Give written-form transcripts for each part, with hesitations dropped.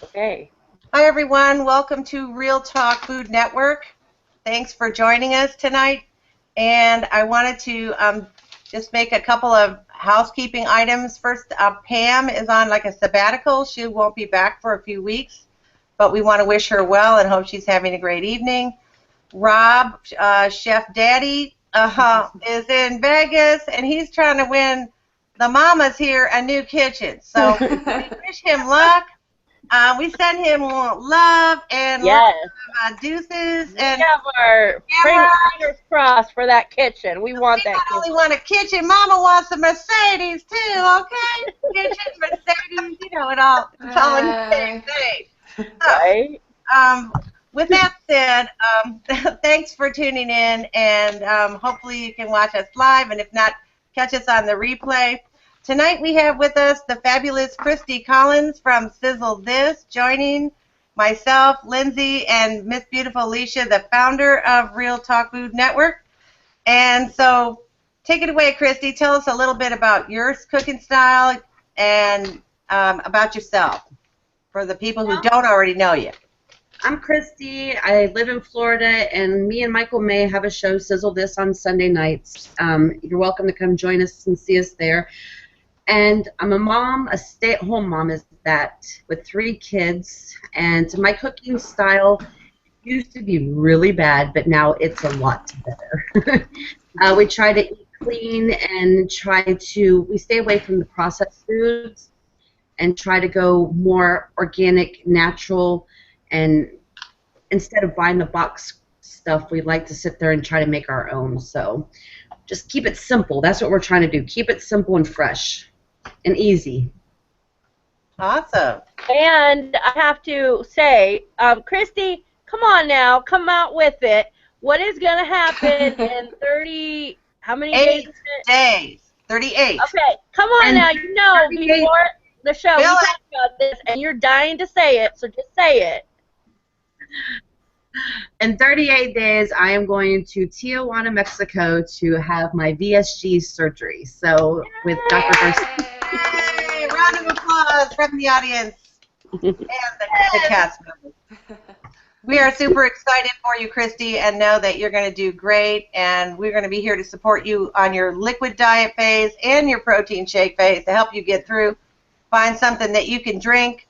Okay. Hi, everyone. Welcome to Real Talk Food Network. Thanks for joining us tonight. And I wanted to just make a couple of housekeeping items. First, Pam is on like a sabbatical. She won't be back for a few weeks, but we want to wish her well and hope she's having a great evening. Rob, Chef Daddy, is in Vegas, and he's trying to win the Mama's here a new kitchen. So we wish him luck. We send him love and Yes. deuces. We And have our fingers crossed for that kitchen. We want that not kitchen. only want a kitchen, Mama wants a Mercedes too. Okay, kitchen, Mercedes, you know it all. It's all in the same thing. Right? With that said, thanks for tuning in, and hopefully you can watch us live, and if not, catch us on the replay. Tonight we have with us the fabulous Christy Collins from Sizzle This, joining myself, Lindsay, and Miss Beautiful Alicia, the founder of Real Talk Food Network. And so take it away, Christy. Tell us a little bit about your cooking style and about yourself for the people who don't already know you. I'm Christy. I live in Florida, and me and Michael May have a show, Sizzle This, on Sunday nights. You're welcome to come join us and see us there. And I'm a mom, a stay-at-home mom is that, with 3 kids. And my cooking style used to be really bad, but now it's a lot better. We try to eat clean and we stay away from the processed foods and try to go more organic, natural. And instead of buying the box stuff, we like to sit there and try to make our own. So just keep it simple. That's what we're trying to do. Keep it simple and fresh and easy. Awesome. And I have to say, Christy, come on now. Come out with it. What is going to happen in 30, how many days? 8 days. 38. Okay, come on And now. You know, before the show, we talked about this, and you're dying to say it, so just say it. In 38 days, I am going to Tijuana, Mexico to have my VSG surgery. So with Dr. Garcia. Yay! Round of applause from the audience and the cast members. We are super excited for you, Christy, and know that you're going to do great, and we're going to be here to support you on your liquid diet phase and your protein shake phase to help you get through. Find something that you can drink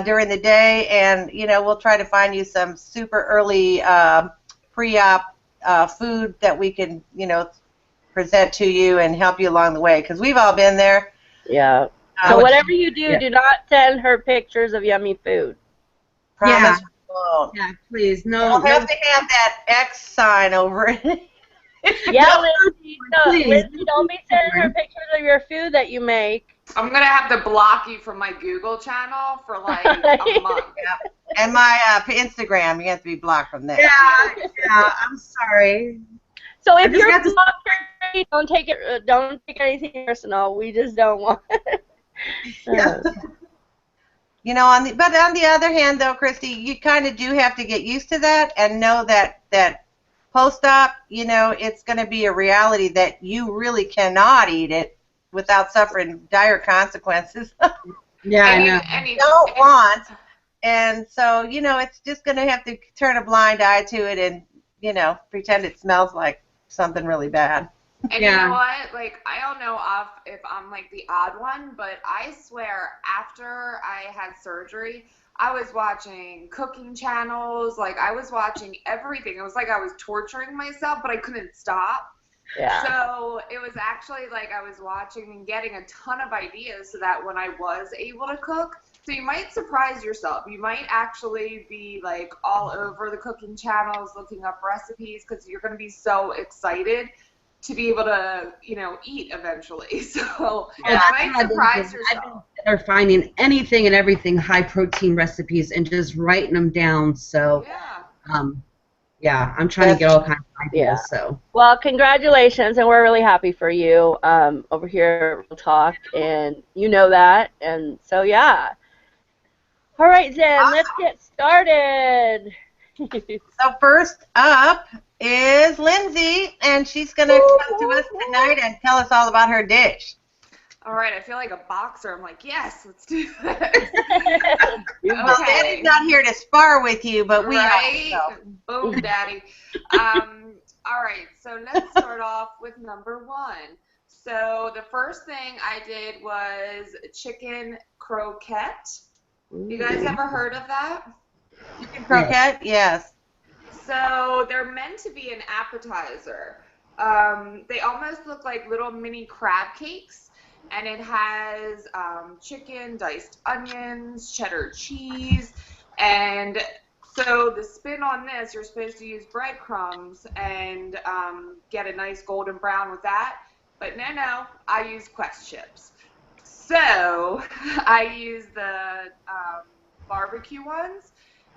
during the day, and we'll try to find you some super early pre-op food that we can present to you and help you along the way, because we've all been there. Yeah. So whatever you do, do not send her pictures of yummy food. Promise. Yeah, please. No. You'll have to have that X sign over it. Yeah, Lindsay, don't be sending her pictures of your food that you make. I'm going to have to block you from my Google channel for like a month. Yeah. And my Instagram, you have to be blocked from there. Yeah, I'm sorry. So if you're blocked, don't take anything personal. We just don't want it. Yeah. But on the other hand, though, Christy, you kind of do have to get used to that and know that post-op, it's going to be a reality that you really cannot eat it without suffering dire consequences. Yeah, I know. And you don't want. And so, it's just going to have to turn a blind eye to it and, pretend it smells like something really bad. And you know what? Like, I don't know if I'm like the odd one, but I swear after I had surgery, I was watching cooking channels. Like, I was watching everything. It was like I was torturing myself, but I couldn't stop. Yeah. So it was actually like I was watching and getting a ton of ideas so that when I was able to cook, so you might surprise yourself. You might actually be like all over the cooking channels looking up recipes because you're going to be so excited to be able to, eat eventually. So you might surprise yourself. They're finding anything and everything high protein recipes and just writing them down. So I'm trying to get all kinds of ideas. Yeah. So well, congratulations, and we're really happy for you over here at Real Talk, and you know that, and so yeah. All right, then let's get started. So first up is Lindsay, and she's going to come to us tonight and tell us all about her dish. All right, I feel like a boxer. I'm like, yes, let's do this. Well, Okay. Daddy's not here to spar with you, but we Right? are. Boom, daddy. All right, so let's start off with number 1. So the first thing I did was chicken croquette. You guys ever heard of that? Chicken croquette? Yes. So they're meant to be an appetizer. They almost look like little mini crab cakes, and it has chicken, diced onions, cheddar cheese, and so the spin on this, you're supposed to use breadcrumbs and get a nice golden brown with that, but no, I use Quest chips. So I use the barbecue ones,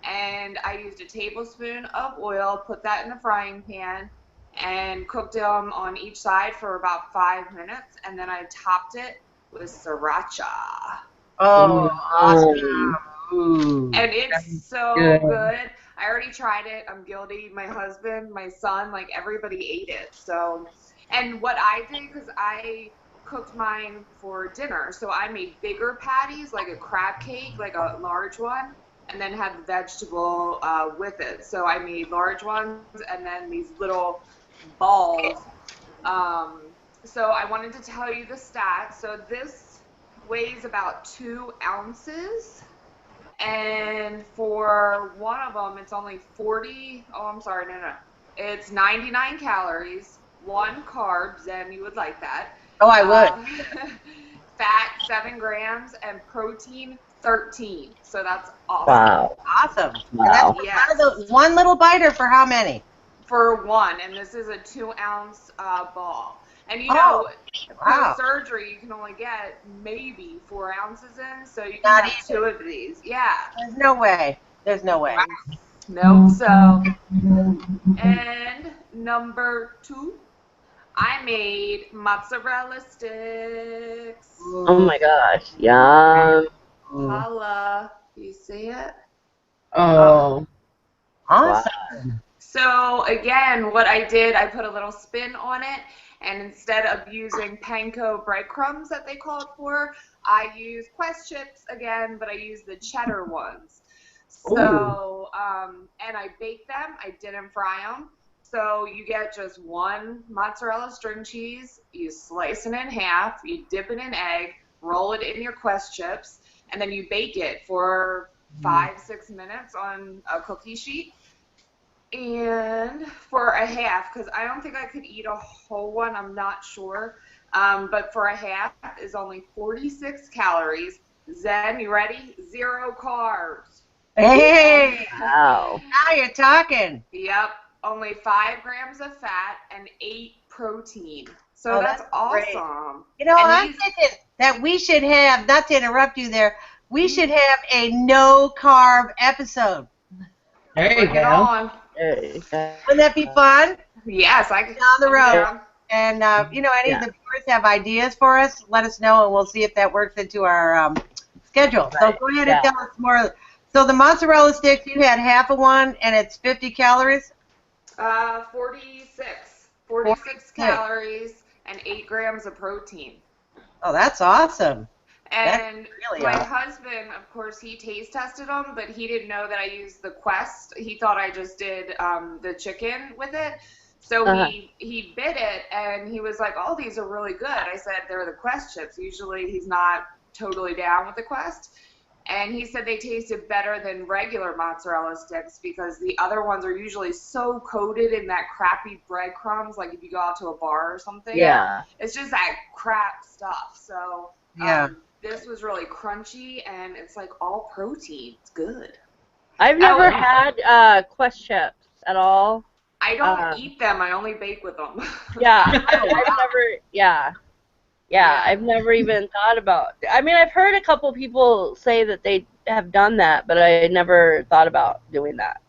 and I used a tablespoon of oil, put that in the frying pan, and cooked them on each side for about 5 minutes, and then I topped it with sriracha. Oh, awesome. Ooh. And it's so good. I already tried it. I'm guilty. My husband, my son, like everybody ate it. So, and what I did, because I cooked mine for dinner, so I made bigger patties, like a crab cake, like a large one, and then had the vegetable with it. So I made large ones and then these little balls. So I wanted to tell you the stats. So this weighs about 2 ounces. And for one of them, it's only 40. Oh, I'm sorry. No. It's 99 calories, 1 carb, and you would like that. Oh, I would. Fat, 7 grams, and protein, 13. So that's awesome. Wow. Awesome. Wow. And that's one little biter for how many? For one, and this is a 2-ounce ball. And you know, wow. for surgery, you can only get maybe 4 ounces in, so you can Not have 2 of these. Yeah. There's no way. There's no way. Nope. So, and number 2, I made mozzarella sticks. Oh my gosh. Yum. Holla. You see it? Oh. Awesome. So again, what I did, I put a little spin on it, and instead of using panko breadcrumbs that they called for, I used Quest chips again, but I used the cheddar ones. So, and I baked them. I didn't fry them. So you get just 1 mozzarella string cheese, you slice it in half, you dip it in egg, roll it in your Quest chips, and then you bake it for 5-6 minutes on a cookie sheet. And for a half, because I don't think I could eat a whole one, I'm not sure, but for a half is only 46 calories. Zen, you ready? 0 carbs. Hey! Wow. Now you're talking. Yep, only 5 grams of fat and 8 protein. So that's great. awesome. You know, And I'm thinking that we should have, not to interrupt you there, we should have a no-carb episode. There you Bring it go. on. Wouldn't that be fun? Yes, I can. Down the road. Yeah. And, you know, any of the viewers have ideas for us, let us know, and we'll see if that works into our schedule. So go ahead and tell us more. So the mozzarella sticks, you had half of one, and it's 50 calories? 46 calories and 8 grams of protein. Oh, that's awesome. And really my awesome. husband, of course, he taste tested them, but he didn't know that I used the Quest. He thought I just did the chicken with it. So he bit it, and he was like, oh, these are really good. I said, they're the Quest chips. Usually he's not totally down with the Quest. And he said they tasted better than regular mozzarella sticks because the other ones are usually so coated in that crappy breadcrumbs, like if you go out to a bar or something. Yeah. It's just that crap stuff. So this was really crunchy, and it's like all protein. It's good. I've never had Quest chips at all. I don't eat them. I only bake with them. Yeah, I've never even thought about. I mean, I've heard a couple people say that they have done that, but I never thought about doing that.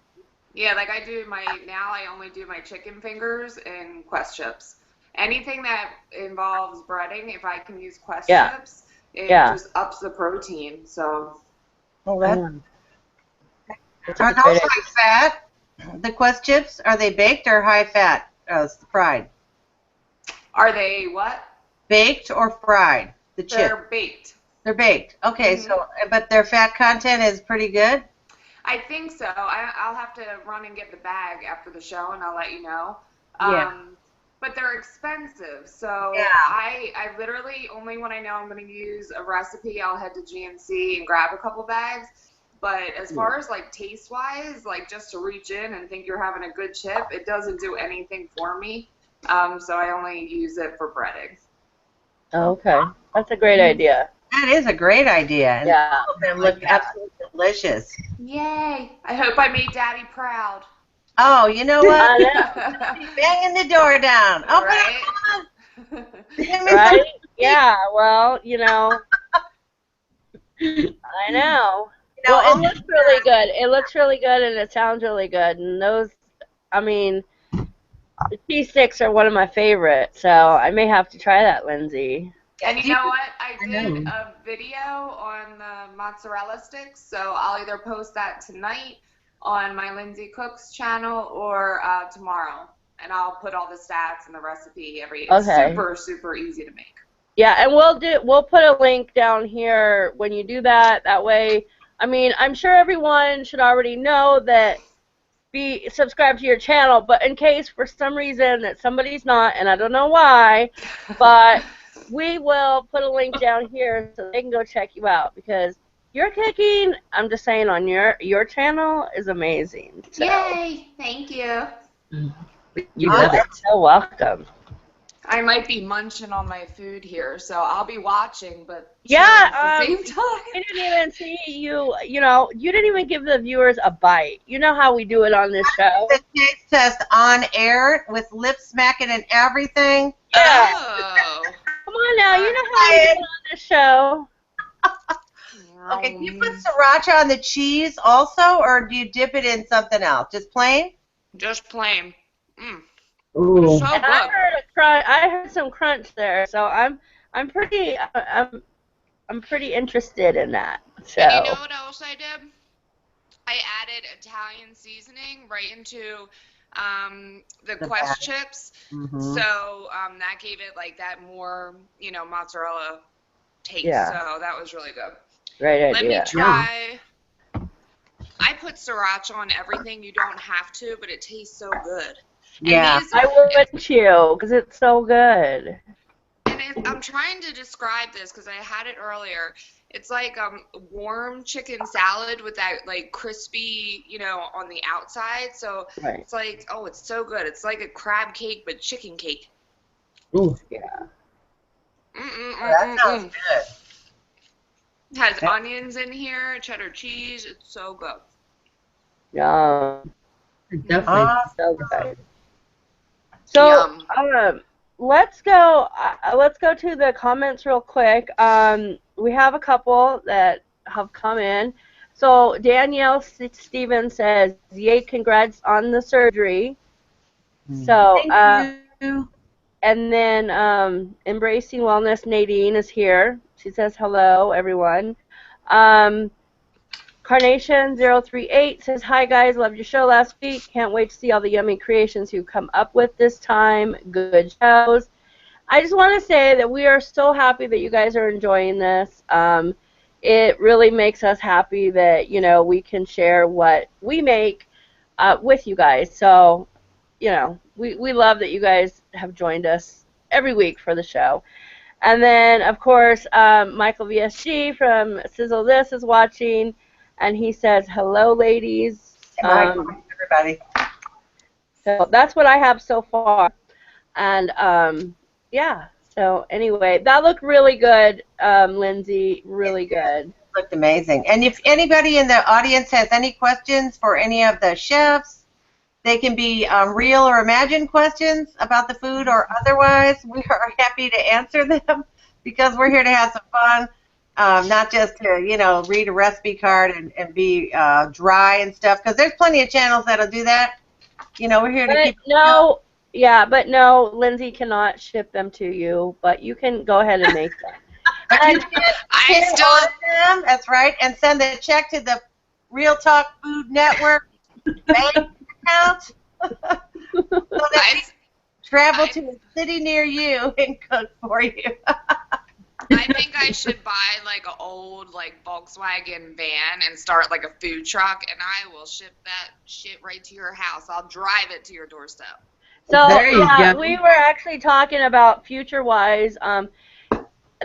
Yeah, like I do now I only do my chicken fingers and Quest chips. Anything that involves breading, if I can use Quest chips, it just ups the protein. So. Well, are those high fat? The Quest chips, are they baked or high fat? Fried. Are they what? Baked or fried? The chips? They're baked. They're baked. Okay, so but their fat content is pretty good? I think so. I'll have to run and get the bag after the show, and I'll let you know. Yeah. But they're expensive, so Yeah. I literally, only when I know I'm going to use a recipe, I'll head to GNC and grab a couple bags. But as far as like taste-wise, like just to reach in and think you're having a good chip, it doesn't do anything for me. So I only use it for breading. Okay, that's a great idea. That is a great idea. And Yeah. all of them look absolutely delicious. Yay! I hope I made Daddy proud. Oh, you know what? I know. Banging the door down. Open Right? up. Right? Yeah, well, you know, I know. Well, it looks really good. It looks really good, and it sounds really good. And those, I mean, the cheese sticks are one of my favorites, so I may have to try that, Lindsay. And you know what? I did a video on the mozzarella sticks, so I'll either post that tonight on my Lindsay Cooks channel or tomorrow. And I'll put all the stats and the recipe. It's super, super easy to make. Yeah, and we'll put a link down here when you do that. That way, I mean, I'm sure everyone should already know that be subscribed to your channel, but in case for some reason that somebody's not, and I don't know why, but we will put a link down here so they can go check you out, because your cooking, I'm just saying, on your channel is amazing. So. Yay! Thank you. You are so welcome. I might be munching on my food here, so I'll be watching, but yeah, at the same time. I didn't even see you. You know, you didn't even give the viewers a bite. You know how we do it on this show. The taste test on air with lip smacking and everything. Yeah. Oh. Come on now, you know how we do it on this show. Okay, do you put sriracha on the cheese also, or do you dip it in something else? Just plain? Just plain. Ooh. So And good. I heard some crunch there, so I'm pretty interested in that. So. And you know what else I did? I added Italian seasoning right into the Quest chips. So that gave it like that more, mozzarella taste. Yeah. So that was really good. Great idea. Let me try. I put sriracha on everything. You don't have to, but it tastes so good. Yeah. I wouldn't you, because it's so good. And I'm trying to describe this because I had it earlier. It's like warm chicken salad with that like crispy, on the outside. So It's like, oh, it's so good. It's like a crab cake but chicken cake. Ooh. Yeah. That sounds good. It has onions in here, cheddar cheese. It's so good. Yeah. Definitely. So good. So let's go to the comments real quick. We have a couple that have come in. So Danielle Stevens says, "Yay, congrats on the surgery." So Thank you. And then Embracing Wellness Nadine is here. She says hello, everyone. Carnation038 says, "Hi guys, loved your show last week. Can't wait to see all the yummy creations you come up with this time. Good shows." I just want to say that we are so happy that you guys are enjoying this. It really makes us happy that, we can share what we make with you guys. So, we love that you guys have joined us every week for the show. And then, of course, Michael VSG from Sizzle This is watching, and he says, "Hello, ladies." Hi, everybody. So that's what I have so far. And, yeah. So anyway, that looked really good, Lindsay. Really good. It looked amazing. And if anybody in the audience has any questions for any of the chefs, they can be real or imagined questions about the food or otherwise. We are happy to answer them because we're here to have some fun, not just to, read a recipe card and be dry and stuff, because there's plenty of channels that'll do that. We're here to keep... But no, Lindsay cannot ship them to you, but you can go ahead and make them. But you can order them, that's right, and send a check to the Real Talk Food Network bank account so that we travel to a city near you and cook for you. I think I should buy like an old like Volkswagen van and start like a food truck, and I will ship that shit right to your house. I'll drive it to your doorstep. So There you yeah, go. we were actually talking about future-wise,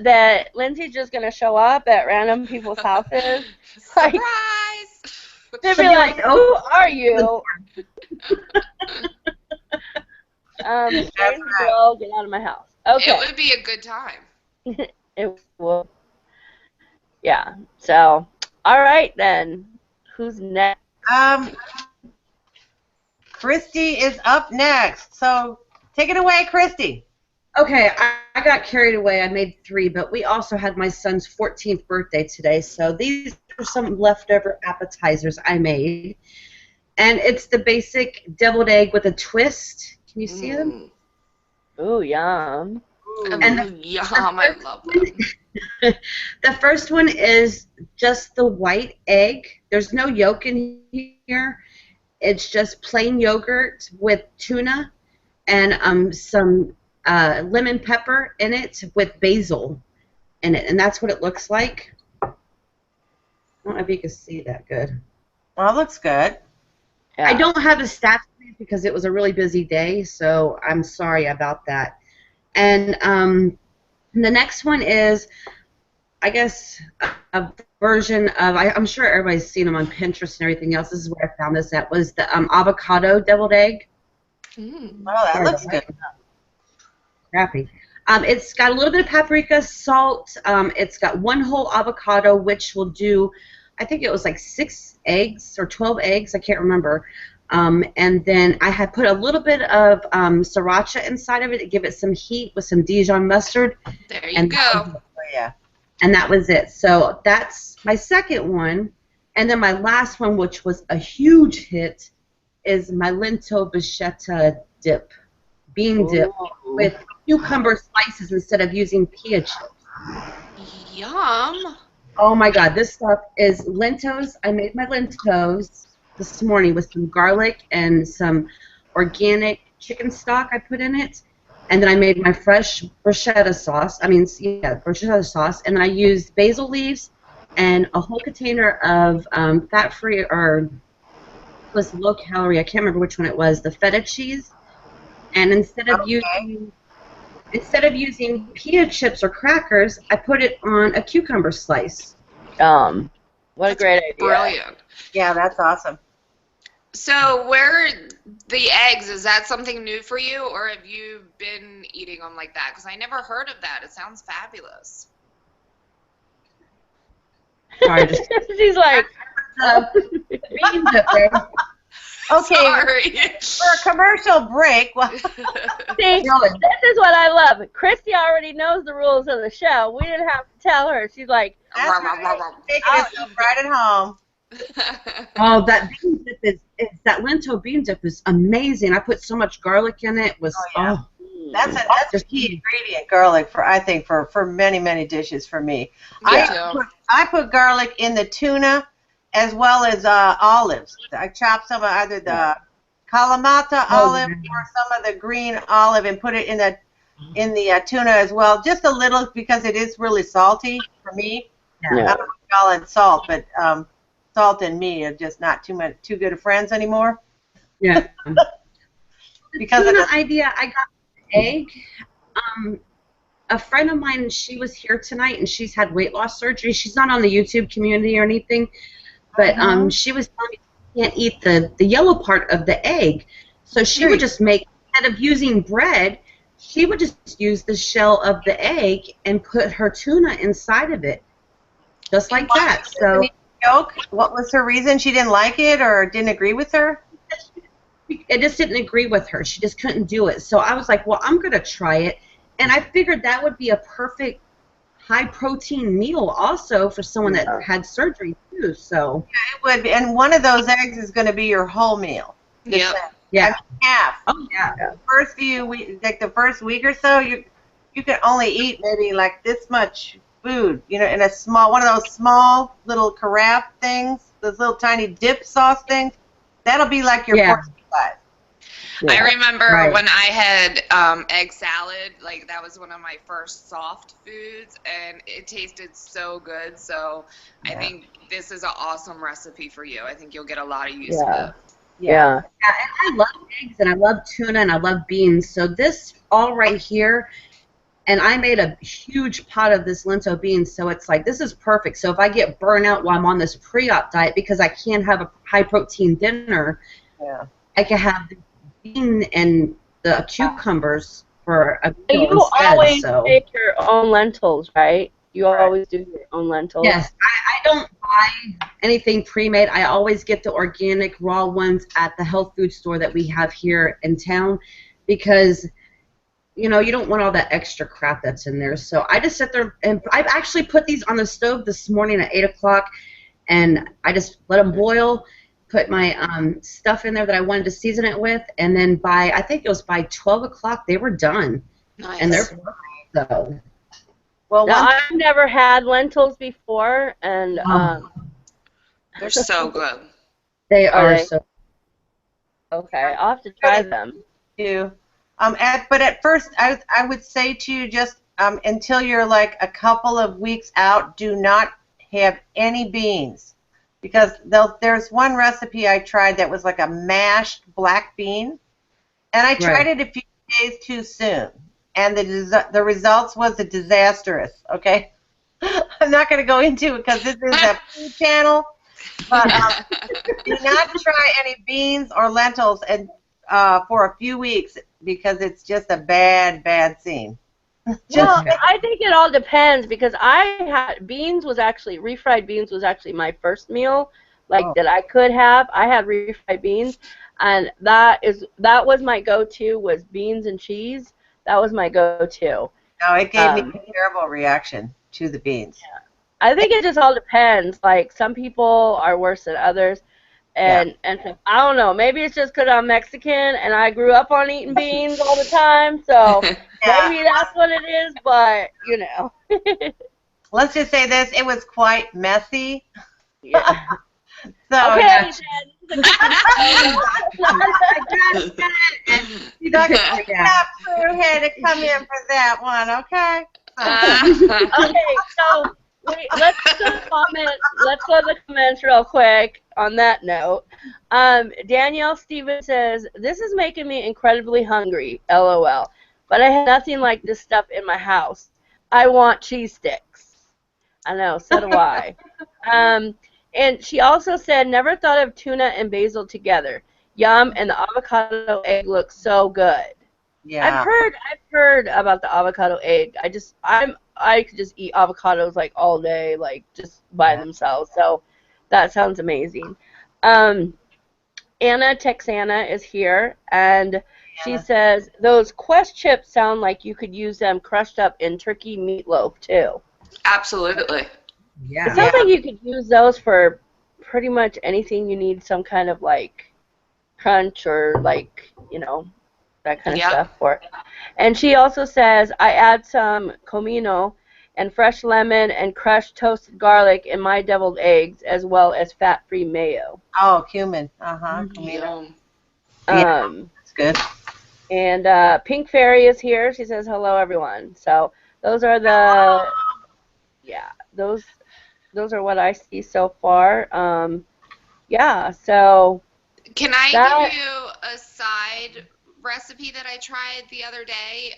that Lindsay's just gonna show up at random people's houses. Like, Surprise! they'd be She'll be like, like, "Who oh, are you?" Strange right. girl, get out of my house. It Okay, would be a good time. it will. Yeah. So, all right then. Who's next? Christy is up next. So take it away, Christy. okay, I got carried away. I made 3, but we also had my son's 14th birthday today, so these are some leftover appetizers I made. And it's the basic deviled egg with a twist. Can you see them? Ooh, yum. And Yum, I love them. The first one is just the white egg. There's no yolk in here. It's just plain yogurt with tuna and some lemon pepper in it with basil in it. And that's what it looks like. I don't know if you can see that good. Well, it looks good. Yeah. I don't have the stats because it was a really busy day, so I'm sorry about that. And the next one is, I guess, a version of, I'm sure everybody's seen them on Pinterest and everything else. This is where I found this at, was the avocado deviled egg. Oh, that looks good. Crappy. It's got a little bit of paprika, salt. It's got 1 whole avocado, which will do, I think it was like 6 eggs or 12 eggs. I can't remember. And then I had put a little bit of sriracha inside of it to give it some heat with some Dijon mustard. There you go. Oh, yeah. And that was it. So that's my second one. And then my last one, which was a huge hit, is my lentil bruschetta dip, bean dip, with cucumber slices instead of using pea chips. Yum. Oh my God, this stuff is lentils. I made my lentils this morning with some garlic and some organic chicken stock I put in it. And then I made my fresh bruschetta sauce. Bruschetta sauce. And then I used basil leaves and a whole container of fat-free or was low calorie. I can't remember which one it was. The feta cheese. And instead of using pea chips or crackers, I put it on a cucumber slice. What a great idea. Brilliant. Yeah, that's awesome. So where the eggs, is that something new for you, or have you been eating them like that? Because I never heard of that. It sounds fabulous. Sorry, just She's like, bean dip there. Okay, Sorry. for a commercial break. Well, see, this is what I love. Christy already knows the rules of the show. We didn't have to tell her. She's like, that's right. Taking us right at home. Oh, that bean dip is that lentil bean dip is amazing. I put so much garlic in it. That's a key ingredient, garlic, for many dishes for me. I put garlic in the tuna as well as olives. I chop some of either the Kalamata olive or some of the green olive and put it in the tuna as well. Just a little because it is really salty for me. Yeah. I don't call it salt, but salt and me are just not too good of friends anymore. Yeah. Because the of tuna the idea, I got the egg. A friend of mine, she was here tonight, and she's had weight loss surgery. She's not on the YouTube community or anything, but she was telling me she can't eat the yellow part of the egg. So she would just make, instead of using bread, she would just use the shell of the egg and put her tuna inside of it, just like that. So. Yolk? What was her reason? She didn't like it or didn't agree with her? It just didn't agree with her. She just couldn't do it. So I was like, well, I'm going to try it. And I figured that would be a perfect high-protein meal also for someone that had surgery, too. So Yeah, it would be. And one of those eggs is going to be your whole meal. Yep. Yeah. I mean, half. Oh, yeah. The first few weeks, like the first week or so, you can only eat maybe like this much food, in a one of those small little carafe things, those little tiny dip sauce things. That'll be like your portion size. I remember Right. when I had egg salad, like that was one of my first soft foods, and it tasted so good. So I think this is an awesome recipe for you. I think you'll get a lot of use of Yeah. it. Yeah. And I love eggs, and I love tuna, and I love beans. So this all right here, and I made a huge pot of this lentil beans, so it's like, this is perfect. So if I get burnout while I'm on this pre-op diet because I can't have a high-protein dinner, I can have the bean and the cucumbers for a So meal you instead. always So make your own lentils, right? You always do your own lentils. yes, I don't buy anything pre-made. I always get the organic raw ones at the health food store that we have here in town because you know, you don't want all that extra crap that's in there. So I just sit there, and I've actually put these on the stove this morning at 8 o'clock, and I just let them boil, put my stuff in there that I wanted to season it with, and then I think it was by 12 o'clock, they were done. Nice. And they're perfect, so. Well, Now, I've never had lentils before, and They're so good. They are they? so. Okay, I'll have to try them. too. But at first, I would say to you, just until you're like a couple of weeks out, do not have any beans, because there's one recipe I tried that was like a mashed black bean, and I tried it a few days too soon, and the results was disastrous. Okay, I'm not going to go into it because this is a food channel, but do not try any beans or lentils and for a few weeks, because it's just a bad scene. Well, I think it all depends, because I had refried beans was actually my first meal, that I could have. I had refried beans, and that was my go-to, was beans and cheese. That was my go-to. No, it gave me a terrible reaction to the beans. Yeah. I think it just all depends. Like, some people are worse than others. And so, I don't know. Maybe it's just because I'm Mexican and I grew up on eating beans all the time. So maybe that's what it is. But you know. Let's just say this: it was quite messy. Yeah. So okay. Who had to come in for that one? Okay. Okay. So. Let's go to the comments real quick on that note. Danielle Stevens says, "This is making me incredibly hungry, LOL. But I have nothing like this stuff in my house. I want cheese sticks." I know, so do I. And she also said, "Never thought of tuna and basil together. Yum, and the avocado egg looks so good." Yeah. I've heard about the avocado egg. I could just eat avocados like all day, like just by themselves. So that sounds amazing. Anna Texana is here, and she says those Quest chips sound like you could use them crushed up in turkey meatloaf too. Absolutely. Yeah. It sounds like you could use those for pretty much anything you need some kind of like crunch or like, you know, that kind of stuff for. And she also says, "I add some comino and fresh lemon and crushed toasted garlic in my deviled eggs, as well as fat-free mayo." Oh, cumin. Comino. That's good. And Pink Fairy is here. She says, "Hello, everyone." So those are those are what I see so far. So can I give you a side recipe that I tried the other day?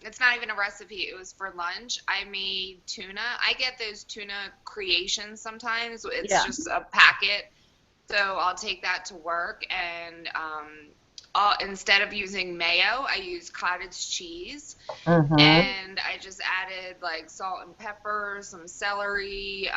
It's not even a recipe, it was for lunch. I made tuna. I get those tuna creations sometimes. It's just a packet, so I'll take that to work, and instead of using mayo, I use cottage cheese, and I just added like salt and pepper, some celery,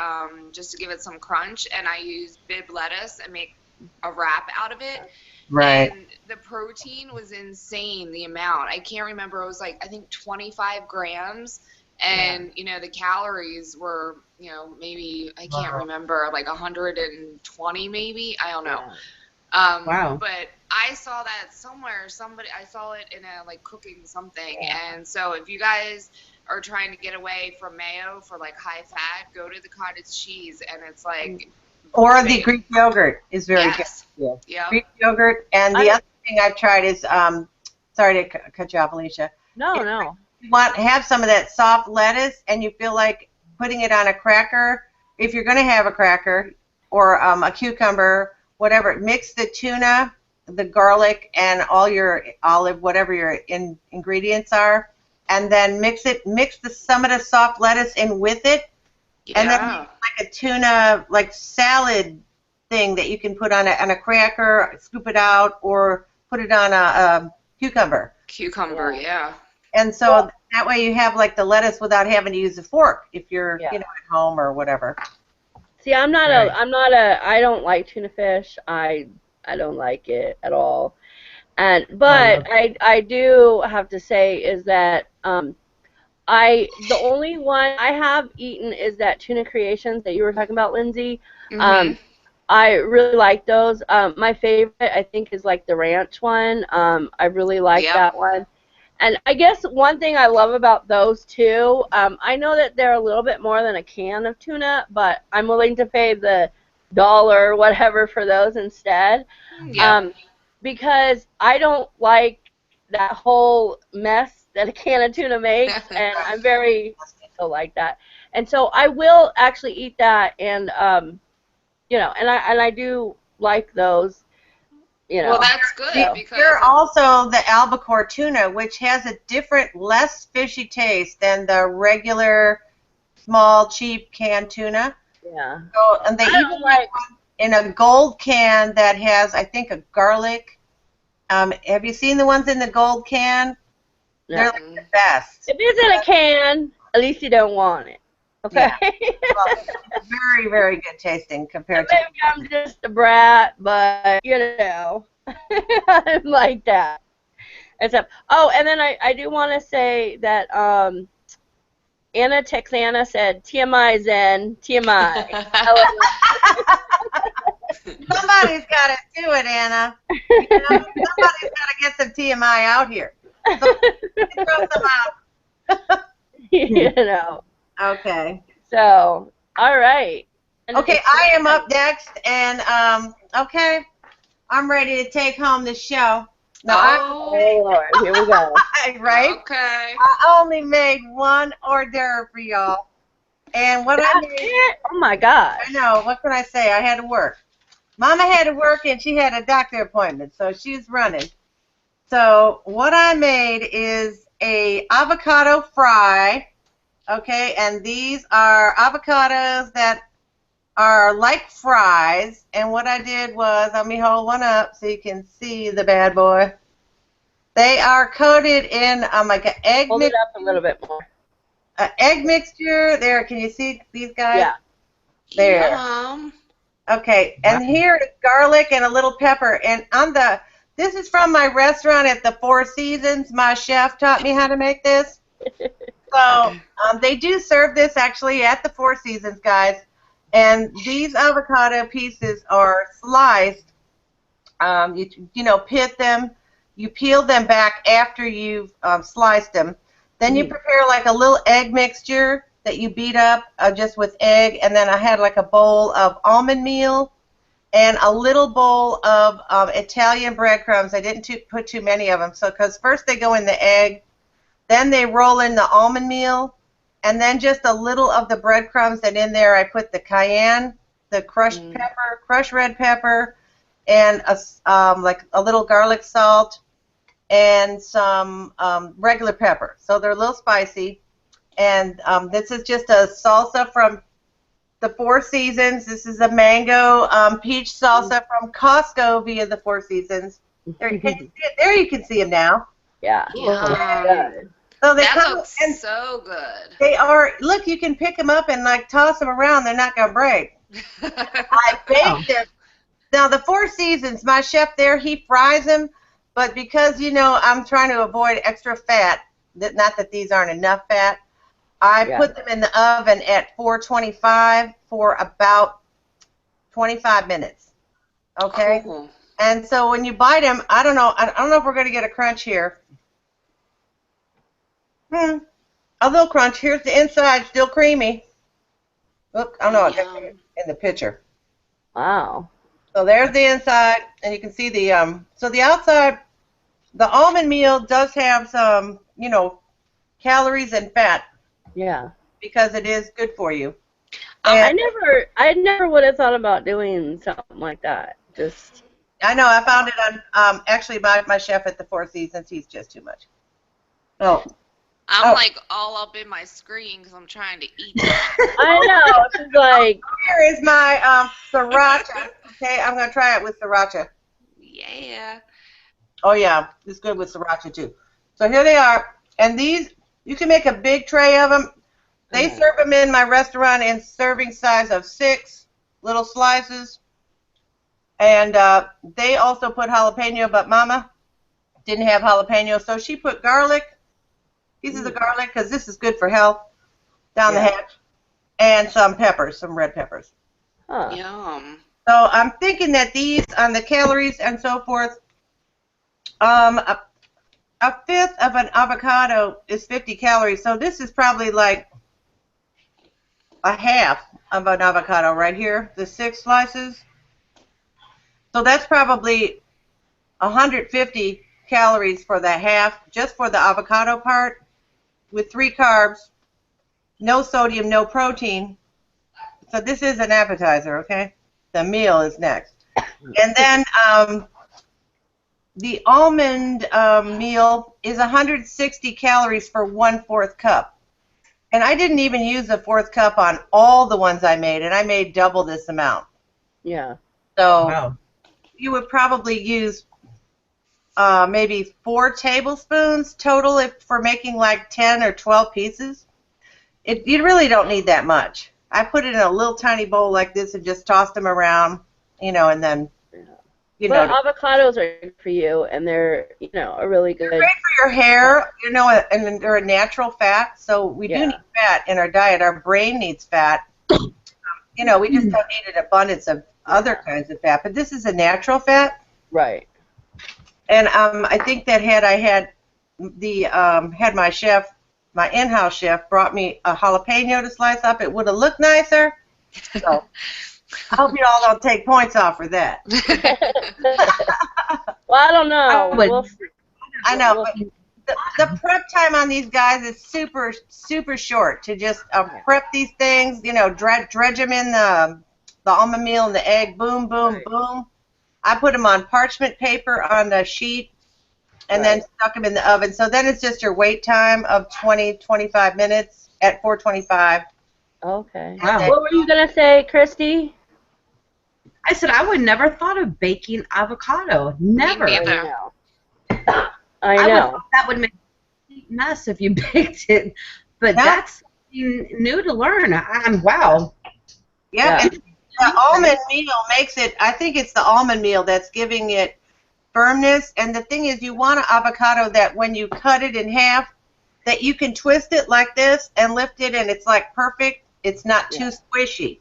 just to give it some crunch, and I use bib lettuce and make a wrap out of it. Right. And the protein was insane, the amount. I can't remember. It was like, I think 25 grams. And, you know, the calories were, you know, maybe, I can't remember, like 120 maybe. I don't know. Wow. But I saw that somewhere. I saw it in a, like, cooking something. And so if you guys are trying to get away from mayo for, like, high fat, go to the cottage cheese. And it's like... Or the Greek yogurt is very good. Yeah. Greek yogurt, and the other thing I've tried is, sorry to cut you off, Alicia. No, no. You have some of that soft lettuce, and you feel like putting it on a cracker. If you're going to have a cracker or a cucumber, whatever, mix the tuna, the garlic, and all your olive, whatever your ingredients are, and then mix some of the soft lettuce in with it, and then make like a tuna like salad thing that you can put on a cracker, scoop it out, or put it on a cucumber. Cucumber, yeah. And so that way you have like the lettuce without having to use a fork if you're at home or whatever. See, I don't like tuna fish. I don't like it at all. But I do have to say is that the only one I have eaten is that Tuna Creations that you were talking about, Lindsay. Mm-hmm. I really like those. My favorite, I think, is like the ranch one. I really like that one. And I guess one thing I love about those two, I know that they're a little bit more than a can of tuna, but I'm willing to pay the $1 or whatever for those instead. Yeah. Because I don't like that whole mess that a can of tuna makes, and I'm very like that. And so I will actually eat that, and and I do like those. Well, that's good because you're also the albacore tuna, which has a different, less fishy taste than the regular, small, cheap canned tuna. Yeah. So, and they even like one in a gold can that has, I think, a garlic. Have you seen the ones in the gold can? No. They're like the best. If it's in a can, at least you don't want it. Okay. Yeah. Well, very, very good tasting compared to. Maybe I'm just a brat, but I'm like that. And so, and then I do want to say that Anna Texana said TMI Zen, TMI. Somebody's got to do it, Anna. Somebody's got to get some TMI out here. So throw some out. Okay. So, all right. Okay, I am up next, and okay, I'm ready to take home the show. Oh Lord, here we go. Right? Okay. I only made one hors d'oeuvre for y'all, and what I made. Oh my God. I know. What can I say? I had to work. Mama had to work, and she had a doctor appointment, so she's running. So what I made is a avocado fry. Okay, and these are avocados that are like fries, and what I did was, let me hold one up so you can see the bad boy. They are coated in like an egg mixture. Hold it up a little bit more. An egg mixture. There, can you see these guys? Yeah. There. Yum. Okay, and here is garlic and a little pepper, and this is from my restaurant at the Four Seasons. My chef taught me how to make this. So they do serve this actually at the Four Seasons, guys. And these avocado pieces are sliced. You pit them. You peel them back after you've sliced them. Then you prepare like a little egg mixture that you beat up just with egg. And then I had like a bowl of almond meal and a little bowl of Italian breadcrumbs. I didn't put too many of them. So because first they go in the egg. Then they roll in the almond meal, and then just a little of the breadcrumbs, and in there I put the cayenne, the crushed pepper, crushed red pepper, and like a little garlic salt, and some regular pepper. So they're a little spicy. And this is just a salsa from the Four Seasons. This is a mango peach salsa from Costco via the Four Seasons. There you can see it. There you can see them now. Yeah. So they that come, looks and so good. they are. Look, you can pick them up and like toss them around. They're not gonna break. I baked them. Now the Four Seasons, my chef there, he fries them, but because I'm trying to avoid extra fat. Not that these aren't enough fat. I put them in the oven at 425 for about 25 minutes. Okay. Cool. And so when you bite them, I don't know if we're gonna get a crunch here. A little crunch. Here's the inside, still creamy. Look, I don't know, I got it in the picture. Wow. So there's the inside, and you can see the so the outside. The almond meal does have some, calories and fat. Yeah. Because it is good for you. I never would have thought about doing something like that. Just. I know. I found it on actually my chef at the Four Seasons. He's just too much. Oh. I'm like all up in my screen because I'm trying to eat that. I know. She's like. Here is my sriracha. Okay, I'm gonna try it with sriracha. Yeah. Oh yeah, it's good with sriracha too. So here they are, and these you can make a big tray of them. They serve them in my restaurant in serving size of 6 little slices, and they also put jalapeno, but Mama didn't have jalapeno, so she put garlic, pieces of garlic, because this is good for health, down the hatch, and some peppers, some red peppers. Huh. Yum. So I'm thinking that these, on the calories and so forth, a fifth of an avocado is 50 calories, so this is probably like a half of an avocado right here, the 6 slices. So that's probably 150 calories for the half, just for the avocado part, with 3 carbs, no sodium, no protein. So this is an appetizer, okay? The meal is next. And then the almond meal is 160 calories for 1/4 cup. And I didn't even use a 1/4 cup on all the ones I made, and I made double this amount. Yeah. So you would probably use maybe 4 tablespoons total for making like 10 or 12 pieces. You really don't need that much. I put it in a little tiny bowl like this and just tossed them around, and then, But avocados are good for you, and they're, a really good. They're great for your hair, and they're a natural fat, so we do need fat in our diet. Our brain needs fat. We just don't need an abundance of other kinds of fat, but this is a natural fat. Right. And I think that had I had my chef, my in-house chef, brought me a jalapeno to slice up, it would have looked nicer. So I hope you all don't take points off for that. Well, I don't know. I know, but the prep time on these guys is super, super short. To just prep these things, dredge them in the almond meal and the egg, boom, boom, boom. I put them on parchment paper on the sheet, and then stuck them in the oven. So then it's just your wait time of 20-25 minutes at 425. Okay. Wow. What were you going to say, Christy? I said I would never thought of baking avocado. Never. Me I neither. know. I know. That would make a mess if you baked it. But that's something new to learn. Wow. Yeah, and the almond meal makes it, I think it's the almond meal that's giving it firmness. And the thing is, you want an avocado that when you cut it in half, that you can twist it like this and lift it, and it's like perfect. It's not too squishy.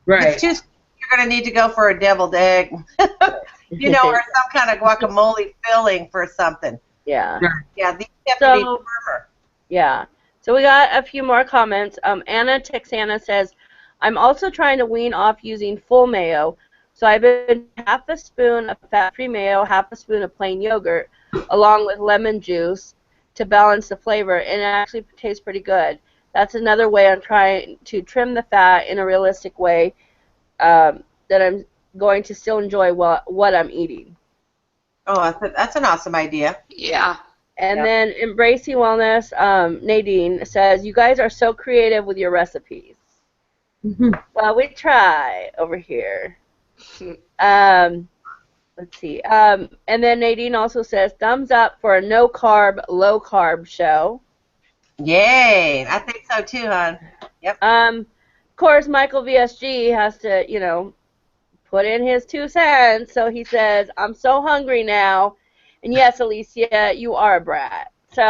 Right. If it's too squishy, you're going to need to go for a deviled egg, or some kind of guacamole filling for something. Yeah. Yeah, these have to be firmer. Yeah. So we got a few more comments. Anna Texana says, I'm also trying to wean off using full mayo. So I've been half a spoon of fat-free mayo, half a spoon of plain yogurt, along with lemon juice to balance the flavor, and it actually tastes pretty good. That's another way I'm trying to trim the fat in a realistic way that I'm going to still enjoy what I'm eating. Oh, that's an awesome idea. Yeah. And then Embracing Wellness, Nadine says, you guys are so creative with your recipes. Well, we try over here. Let's see. And then Nadine also says, thumbs up for a no-carb, low-carb show. Yay. I think so too, hon. Yep. Of course, Michael VSG has to, put in his 2 cents. So he says, I'm so hungry now. And yes, Alicia, you are a brat. So,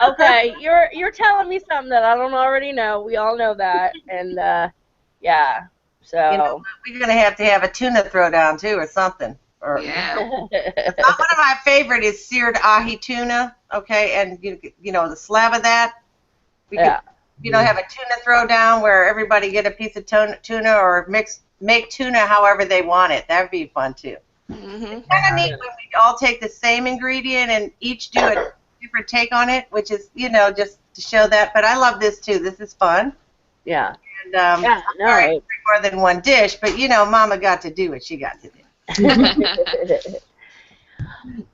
okay, you're telling me something that I don't already know. We all know that. And, yeah. So we're going to have a tuna throwdown too, or something. Yeah. One of my favorite is seared ahi tuna. Okay, and the slab of that. We could have a tuna throwdown where everybody get a piece of tuna or make tuna however they want it. That would be fun too. Mhm. Kind of neat when we all take the same ingredient and each do a different take on it, which is, just to show that. But I love this too. This is fun. Yeah. And Yeah, no. sorry for more than one dish, but Mama got to do what she got to do.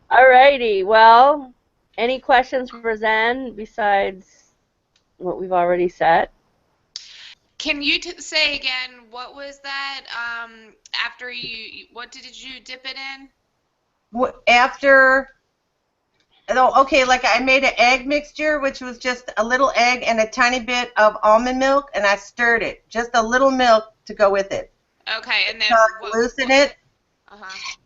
Alrighty. Well, any questions for Zen besides what we've already said? Can you say again, what was that? After what did you dip it in? After, okay, like I made an egg mixture, which was just a little egg and a tiny bit of almond milk, and I stirred it. Just a little milk to go with it. Okay, and then loosen it. Uh-huh.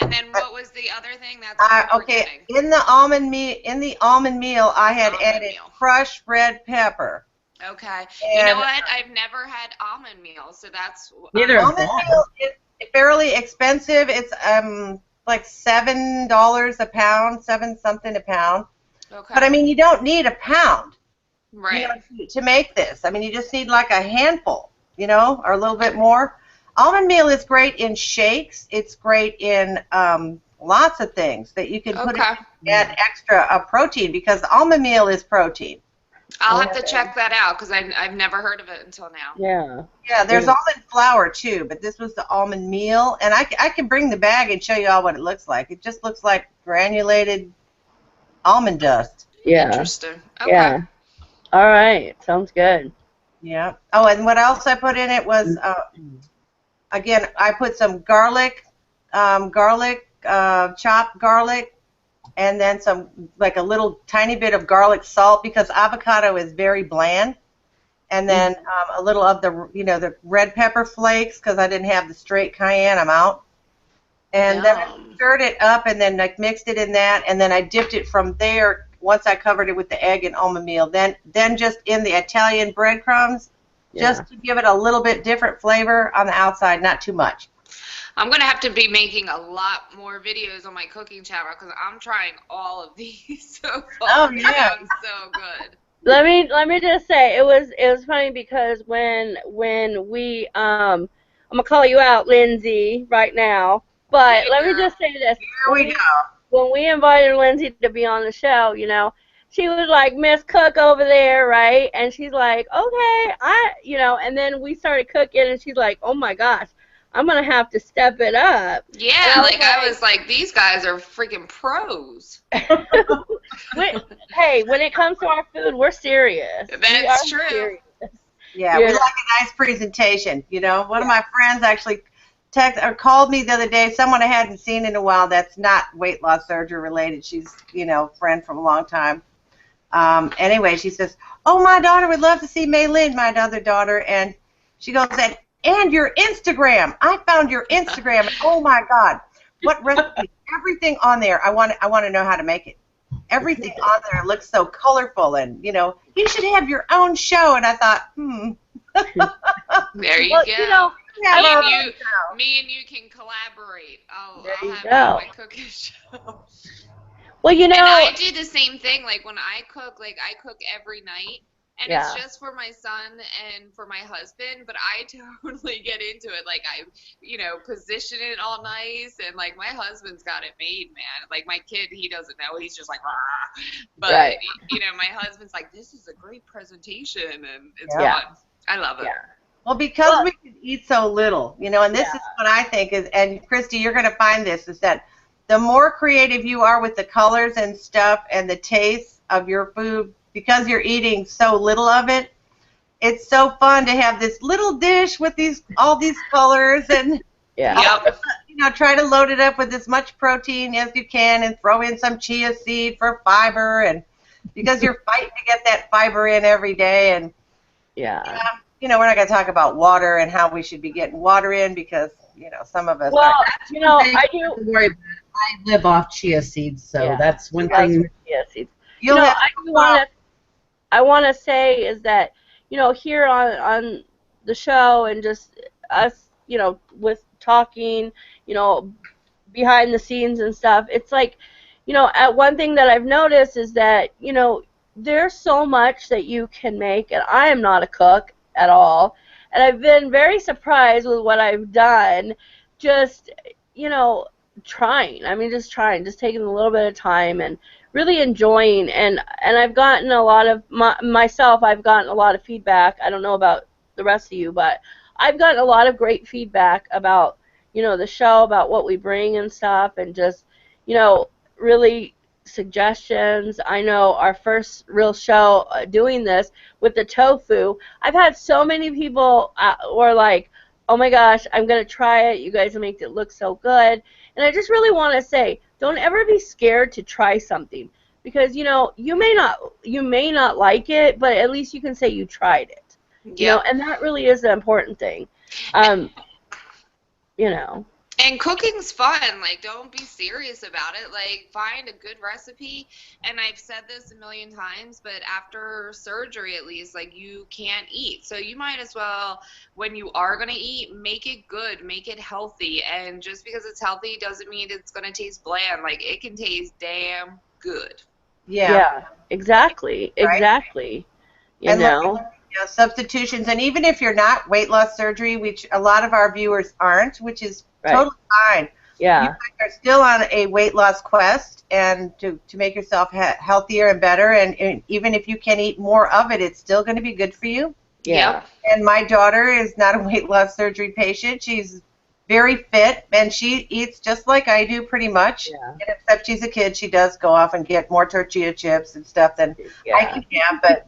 And then what was the other thing? That's okay. In the almond meal, I had added crushed red pepper. Okay. And you know what? I've never had almond meal, so that's neither. Almond meal is fairly expensive. It's like $7 a pound, 7 something a pound. Okay. But I mean, you don't need a pound, right, to make this. I mean, you just need like a handful, or a little bit more. Almond meal is great in shakes. It's great in lots of things that you can put in, add extra protein, because almond meal is protein. I'll have to check that out because I've never heard of it until now. Yeah. Yeah, there's almond flour too, but this was the almond meal, and I can bring the bag and show you all what it looks like. It just looks like granulated almond dust. Yeah. Interesting. Okay. Yeah. All right. Sounds good. Yeah. Oh, and what else I put in it was, again, I put some garlic, chopped garlic, and then like a little tiny bit of garlic salt, because avocado is very bland. And then a little of the red pepper flakes, because I didn't have the straight cayenne. I'm out. And then I stirred it up and then mixed it in that, and then I dipped it from there once I covered it with the egg and almond meal. Then just in the Italian breadcrumbs, just to give it a little bit different flavor on the outside, not too much. I'm going to have to be making a lot more videos on my cooking channel because I'm trying all of these so far. Oh, yeah. They sound so good. Let me just say it was funny because when we I'm gonna call you out, Lindsay, right now. But let me just say this. Here we go. When we invited Lindsay to be on the show, she was like Miss Cook over there, right? And she's like, okay, and then we started cooking, and she's like, oh my gosh, I'm gonna have to step it up. Yeah, I was like, these guys are freaking pros. Hey, when it comes to our food, we're serious. That's true. Serious. Yeah, we like a nice presentation. One of my friends actually called me the other day, someone I hadn't seen in a while that's not weight loss surgery related. She's, a friend from a long time. Anyway, she says, oh, my daughter would love to see Maylin, my other daughter. And she goes, and your Instagram. I found your Instagram. And oh, my God. What recipe? Everything on there. I want to know how to make it. Everything on there looks so colorful. And, you should have your own show. And I thought, There you go. Me and you can collaborate. I'll have my cooking show. Well, and I do the same thing. Like when I cook, I cook every night, and it's just for my son and for my husband. But I totally get into it. Like I, position it all nice, and like my husband's got it made, man. Like my kid, he doesn't know. He's just like, rah. But my husband's like, this is a great presentation, and it's fun. I love it. Yeah. Well, because we can eat so little, and this is what I think is, and Christy, you're going to find this, is that the more creative you are with the colors and stuff and the taste of your food, because you're eating so little of it, it's so fun to have this little dish with all these colors and try to load it up with as much protein as you can and throw in some chia seed for fiber, and because you're fighting to get that fiber in every day. And we're not going to talk about water and how we should be getting water in because, some of us I do worry about it. I live off chia seeds, so that's one thing. Chia seeds. I want to say is that, here on the show and just us, with talking, behind the scenes and stuff, it's like, one thing that I've noticed is that, there's so much that you can make, and I am not a cook at all, and I've been very surprised with what I've done, just, you know, trying. I mean, just trying, just taking a little bit of time and really enjoying, and I've gotten a lot of, myself, I've gotten a lot of feedback. I don't know about the rest of you, but I've gotten a lot of great feedback about, you know, the show, about what we bring and stuff, and just, you know, really suggestions. I know our first real show doing this with the tofu, I've had so many people were like, oh my gosh, I'm going to try it. You guys make it look so good. And I just really want to say, don't ever be scared to try something, because, you know, you may not like it, but at least you can say you tried it. You know, and that really is the important thing. You know. And cooking's fun. Like, don't be serious about it. Like, find a good recipe. And I've said this a million times, but after surgery, at least, like, you can't eat. So you might as well, when you are going to eat, make it good, make it healthy. And just because it's healthy doesn't mean it's going to taste bland. Like, it can taste damn good. Yeah, exactly. Right? Exactly. You And know. you know, substitutions, and even if you're not weight loss surgery, which a lot of our viewers aren't, which is totally fine. Yeah. You guys are still on a weight loss quest, and to make yourself healthier and better, and even if you can eat more of it, it's still going to be good for you. Yeah. And my daughter is not a weight loss surgery patient. She's very fit, and she eats just like I do pretty much. Yeah. And except she's a kid, she does go off and get more tortilla chips and stuff than I can have, but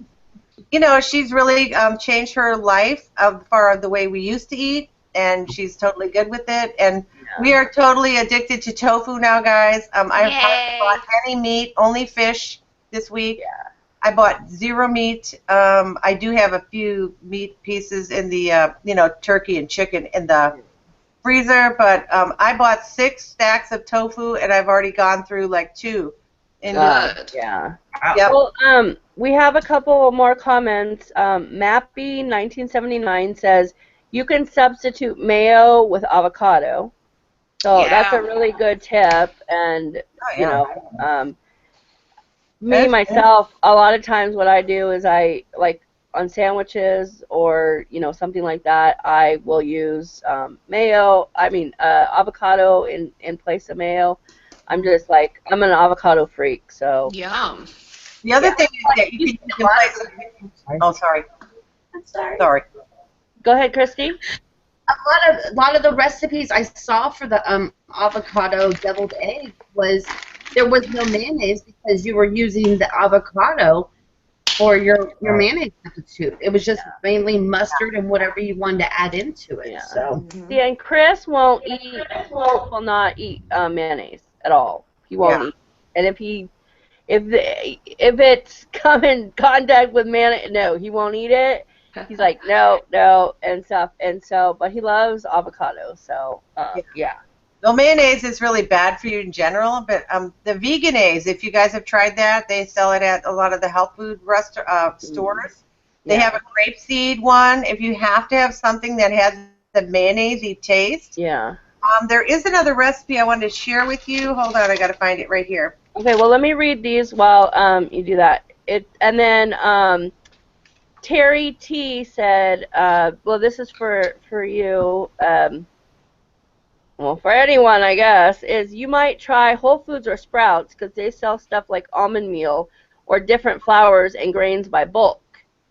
you know, she's really changed her life for the way we used to eat, and she's totally good with it. And we are totally addicted to tofu now, guys. I haven't bought any meat, only fish this week. Yeah. I bought zero meat. I do have a few meat pieces in the, you know, turkey and chicken in the freezer, but I bought 6 stacks of tofu, and I've already gone through like 2. Good. Yeah. Yep. Well, we have a couple more comments. Mappy1979 says you can substitute mayo with avocado. So that's a really good tip. And you know, me myself, a lot of times what I do is I like on sandwiches or you know something like that, I will use avocado in place of mayo. I'm just like, I'm an avocado freak, so. Yum. The other thing is that you can place. Oh, sorry. I'm sorry. Sorry. Go ahead, Christy. A lot of the recipes I saw for the avocado deviled egg there was no mayonnaise because you were using the avocado for your mayonnaise substitute. It was just mainly mustard and whatever you wanted to add into it. Yeah. So. Yeah, and Chris will not eat mayonnaise at all. He won't eat. And if it's come in contact with mayonnaise, no, he won't eat it. He's like, no, and stuff. And so, but he loves avocado, so, yeah. Well, mayonnaise is really bad for you in general, but the Veganase, if you guys have tried that, they sell it at a lot of the health food stores. They have a grapeseed one. If you have to have something that has the mayonnaise-y taste. Yeah. There is another recipe I wanted to share with you. Hold on, I got to find it right here. Okay, well, let me read these while you do that. And then Terry T said, well, this is for you, well, for anyone, I guess, is you might try Whole Foods or Sprouts because they sell stuff like almond meal or different flours and grains by bulk.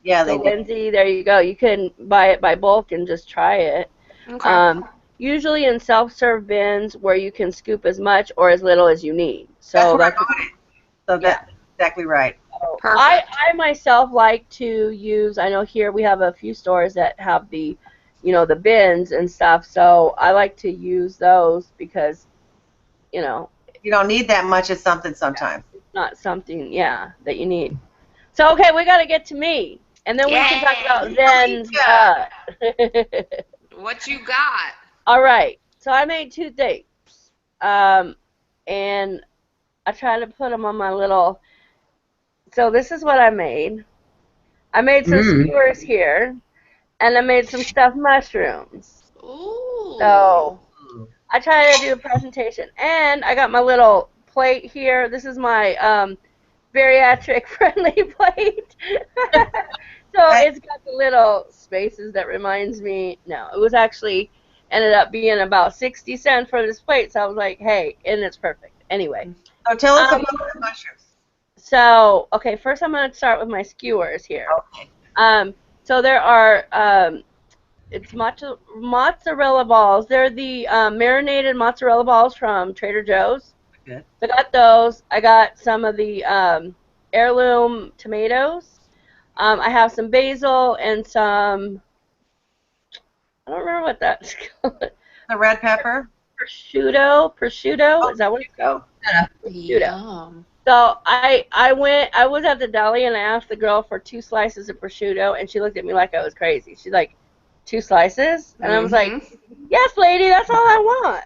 Yeah, so, Lindsay, there you go. You can buy it by bulk and just try it. Okay. Usually in self-serve bins where you can scoop as much or as little as you need. So that's exactly right. Perfect. I myself like to use, I know here we have a few stores that have the, you know, the bins and stuff, so I like to use those because, you know. You don't need that much of something sometimes. It's not something, that you need. So, okay, we got to get to me, and then we can talk about Zen's. What you got? All right, so I made 2 things, and I tried to put them on my little, so this is what I made. I made some skewers here, and I made some stuffed mushrooms. Ooh. So I tried to do a presentation, and I got my little plate here. This is my bariatric friendly plate. So it's got the little spaces that reminds me. No, it was actually ended up being about 60 cents for this plate. So I was like, hey, and it's perfect. Anyway. So tell us about the mushrooms. So, okay, first I'm going to start with my skewers here. Okay. So there are, it's mozzarella balls. They're the marinated mozzarella balls from Trader Joe's. Good. I got those. I got some of the heirloom tomatoes. I have some basil and some, I don't remember what that's called. The red pepper. Prosciutto, is that what it's called? Yum. So I was at the deli and I asked the girl for 2 slices of prosciutto and she looked at me like I was crazy. She's like, 2 slices? And I was like, yes, lady, that's all I want.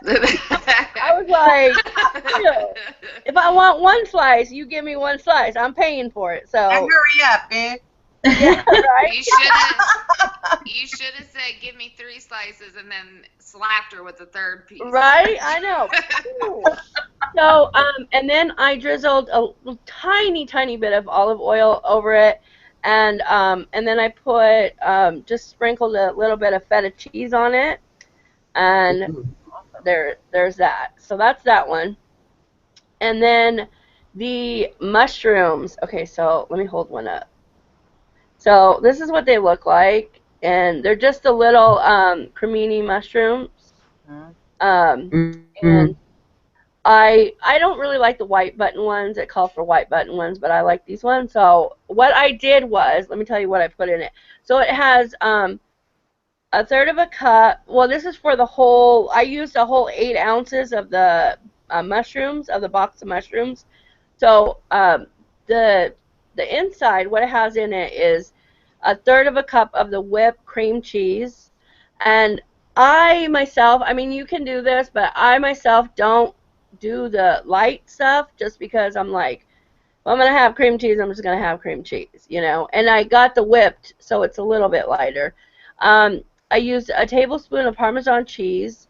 I was like, if I want 1 slice, you give me 1 slice. I'm paying for it. So And hurry up, man. yeah, right? You should have said, give me 3 slices, and then slapped her with the 3rd piece. Right? I know. So, and then I drizzled a tiny, tiny bit of olive oil over it, and then I put, just sprinkled a little bit of feta cheese on it, and there's that. So that's that one. And then the mushrooms. Okay, so let me hold one up. So this is what they look like, and they're just the little cremini mushrooms. And I don't really like the white button ones. It calls for white button ones, but I like these ones. So what I did was, let me tell you what I put in it. So it has 1/3 of a cup. Well, this is for the whole. I used a whole 8 ounces of the mushrooms, of the box of mushrooms. So the inside, what it has in it is 1/3 of a cup of the whipped cream cheese. And I myself, I mean, you can do this, but I myself don't do the light stuff just because I'm like, well, I'm going to have cream cheese, I'm just going to have cream cheese, you know. And I got the whipped, so it's a little bit lighter. I used a tablespoon of Parmesan cheese.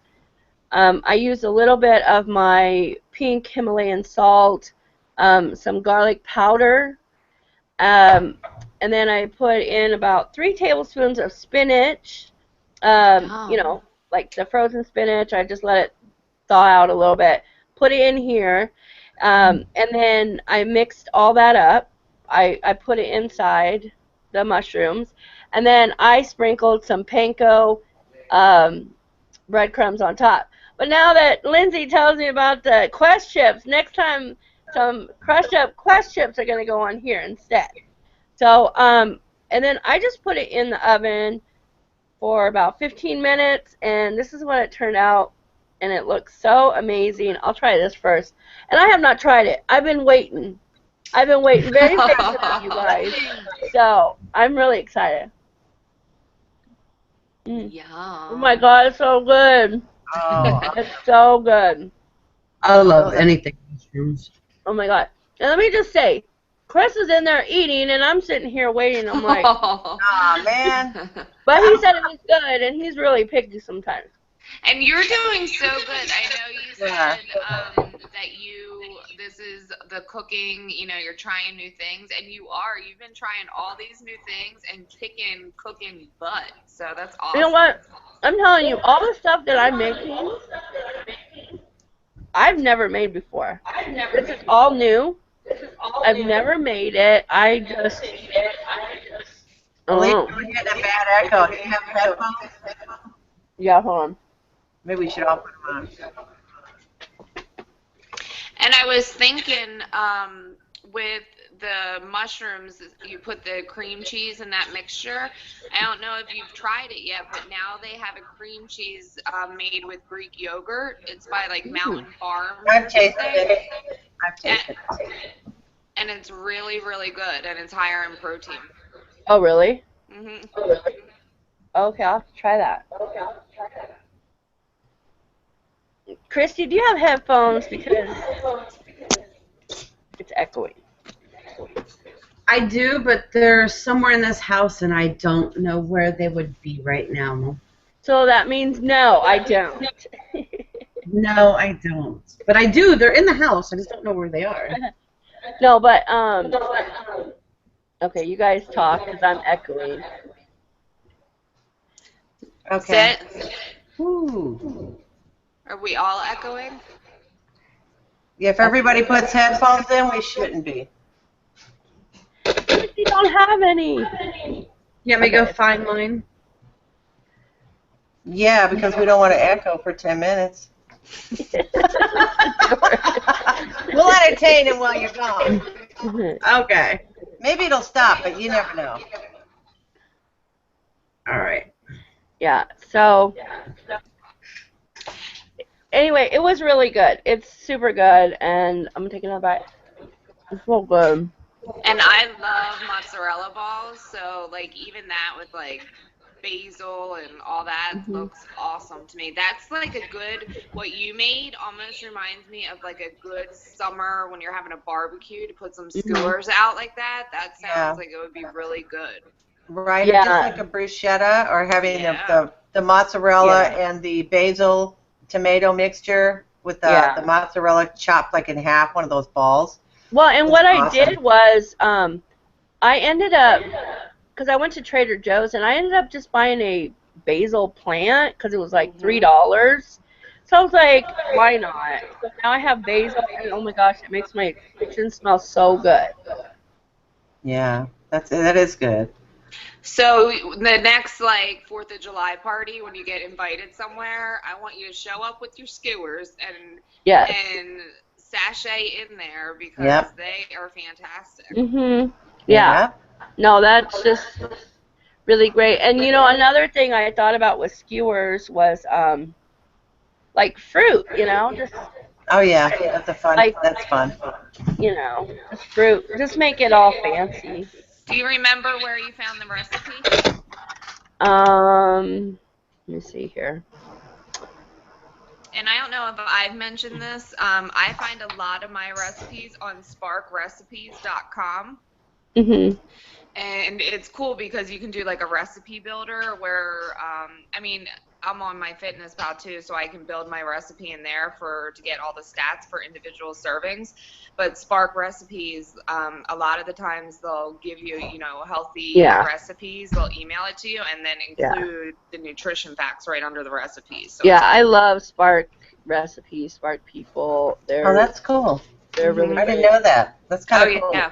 I used a little bit of my pink Himalayan salt, some garlic powder, and then I put in about 3 tablespoons of spinach, you know, like the frozen spinach. I just let it thaw out a little bit. Put it in here, and then I mixed all that up. I put it inside the mushrooms, and then I sprinkled some panko breadcrumbs on top. But now that Lindsay tells me about the Quest chips, next time some crushed up Quest chips are going to go on here instead. So, and then I just put it in the oven for about 15 minutes, and this is what it turned out, and it looks so amazing. I'll try this first. And I have not tried it. I've been waiting. I've been waiting very patiently, you guys. So, I'm really excited. Yum. Oh my God, it's so good. Oh, It's so good. I love anything mushrooms. Oh my God. And let me just say, Chris is in there eating, and I'm sitting here waiting. I'm like, ah, man. but he said it was good, and he's really picky sometimes. And you're doing so good. I know you said that this is the cooking, you know, you're trying new things, and you are. You've been trying all these new things and kicking cooking butt. So that's awesome. You know what? I'm telling you, all the stuff that I'm making, I've never made before. This is all new. I've never made it. I just. We're Oh. getting a bad echo. Do you have headphones? Yeah, hold on. Maybe we should all put them on. And I was thinking, with the mushrooms, you put the cream cheese in that mixture. I don't know if you've tried it yet, but now they have a cream cheese made with Greek yogurt. It's by like Mountain Farms. I've tasted it. I've tasted it. And it's really, really good, and it's higher in protein. Oh, really? Mhm. Okay, I'll have to try that. Christy, do you have headphones? Because it's echoing. I do, but they're somewhere in this house, and I don't know where they would be right now. So that means no, I don't. No, I don't. But I do. They're in the house. I just don't know where they are. No, but okay, you guys talk because I'm echoing. Okay. Sit. Ooh. Are we all echoing? If everybody puts headphones in, we shouldn't be. You don't have any. You want me to go find mine? Yeah, because we don't want to echo for 10 minutes. We'll entertain him while you're gone. Okay. Maybe it'll stop, but you never know. All right. Yeah, so anyway, it was really good. It's super good, and I'm taking a bite. It's so good. And I love mozzarella balls, so like even that with like basil and all that looks awesome to me. That's like a good, what you made almost reminds me of like a good summer when you're having a barbecue to put some skewers out like that. That sounds like it would be really good. Right, or Yeah. just like a bruschetta, or having Yeah. the mozzarella Yeah. and the basil tomato mixture with the mozzarella chopped like in half, one of those balls. Well, and That's what I awesome. did was, I ended up, because I went to Trader Joe's, and I ended up just buying a basil plant because it was like $3. So I was like, why not? So now I have basil, and oh my gosh, it makes my kitchen smell so good. Yeah, that is good. So the next like 4th of July party, when you get invited somewhere, I want you to show up with your skewers and Yes. and sachet in there because Yep. they are fantastic. Yeah. No, that's just really great. And you know, another thing I thought about with skewers was like fruit, you know, just Oh yeah, that's fun. like, That's fun. you know, just fruit. Just make it all fancy. Do you remember where you found the recipe? Let me see here. And I don't know if I've mentioned this. I find a lot of my recipes on sparkrecipes.com. And it's cool because you can do like a recipe builder where, I mean, I'm on my fitness pal too, so I can build my recipe in there to get all the stats for individual servings. But Spark Recipes, a lot of the times they'll give you, you know, healthy recipes. They'll email it to you and then include the nutrition facts right under the recipes. So I love Spark Recipes, Spark People. That's cool. They're really I didn't know that. That's kind of cool. Yeah.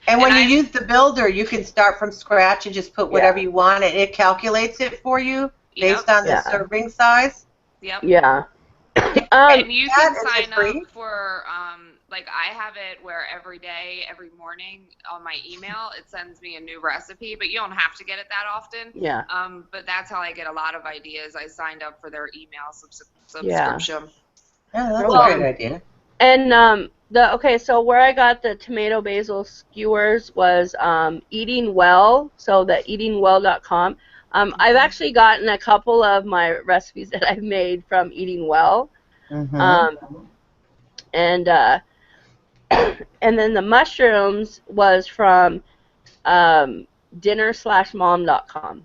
And when you use the builder, you can start from scratch and just put whatever you want, and it calculates it for you based on the serving size. Yep. Yeah. And you can sign up for, like I have it where every day, every morning on my email, it sends me a new recipe, but you don't have to get it that often. Yeah. But that's how I get a lot of ideas. I signed up for their email subscription. Yeah, that's a great idea. And so where I got the tomato basil skewers was Eating Well, so the eatingwell.com. I've actually gotten a couple of my recipes that I've made from Eating Well. And then the mushrooms was from dinner/mom.com.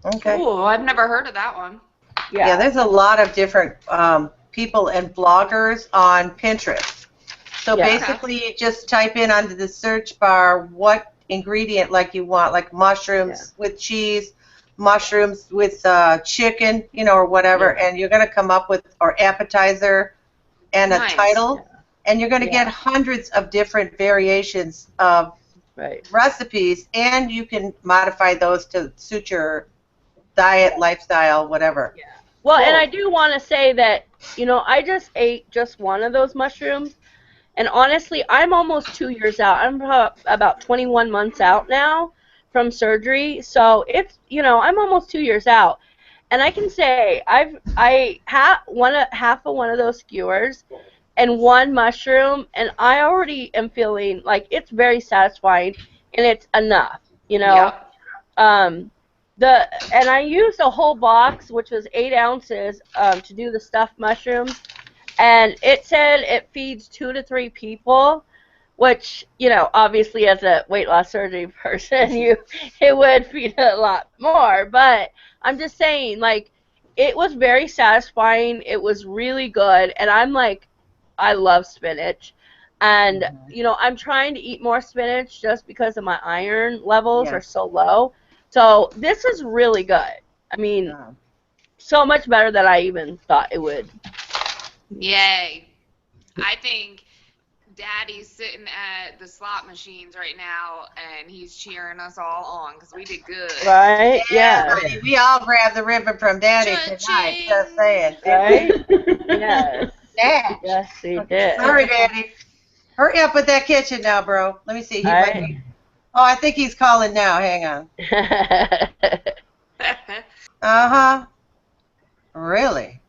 Okay. Cool. I've never heard of that one. Yeah, there's a lot of different people and bloggers on Pinterest. So basically, you just type in under the search bar what ingredient like you want, like mushrooms with cheese, mushrooms with chicken, you know, or whatever, and you're going to come up with, or appetizer and a title, and you're going to get hundreds of different variations of recipes, and you can modify those to suit your diet, lifestyle, whatever. Well, and I do want to say that, you know, I just ate just one of those mushrooms, and honestly, I'm almost 2 years out. I'm about 21 months out now from surgery, so it's, you know, I'm almost 2 years out, and I can say I had half of one of those skewers and one mushroom, and I already am feeling like it's very satisfying, and it's enough, you know. And I used a whole box, which was 8 ounces, to do the stuffed mushrooms, and it said it feeds 2 to 3 people, which, you know, obviously as a weight loss surgery person, it would feed a lot more, but I'm just saying, like, it was very satisfying. It was really good, and I'm like, I love spinach. And, you know, I'm trying to eat more spinach just because of my iron levels are so low. So this is really good. I mean, so much better than I even thought it would. Yay. I think Daddy's sitting at the slot machines right now, and he's cheering us all on because we did good. Right? Yeah. Honey, we all grabbed the ribbon from Daddy tonight. Just saying. Right? Yes. Yeah. Yes, we did. Sorry, Daddy. Hurry up with that kitchen now, bro. Let me see. He might be. Oh, I think he's calling now. Hang on. Uh-huh. Really?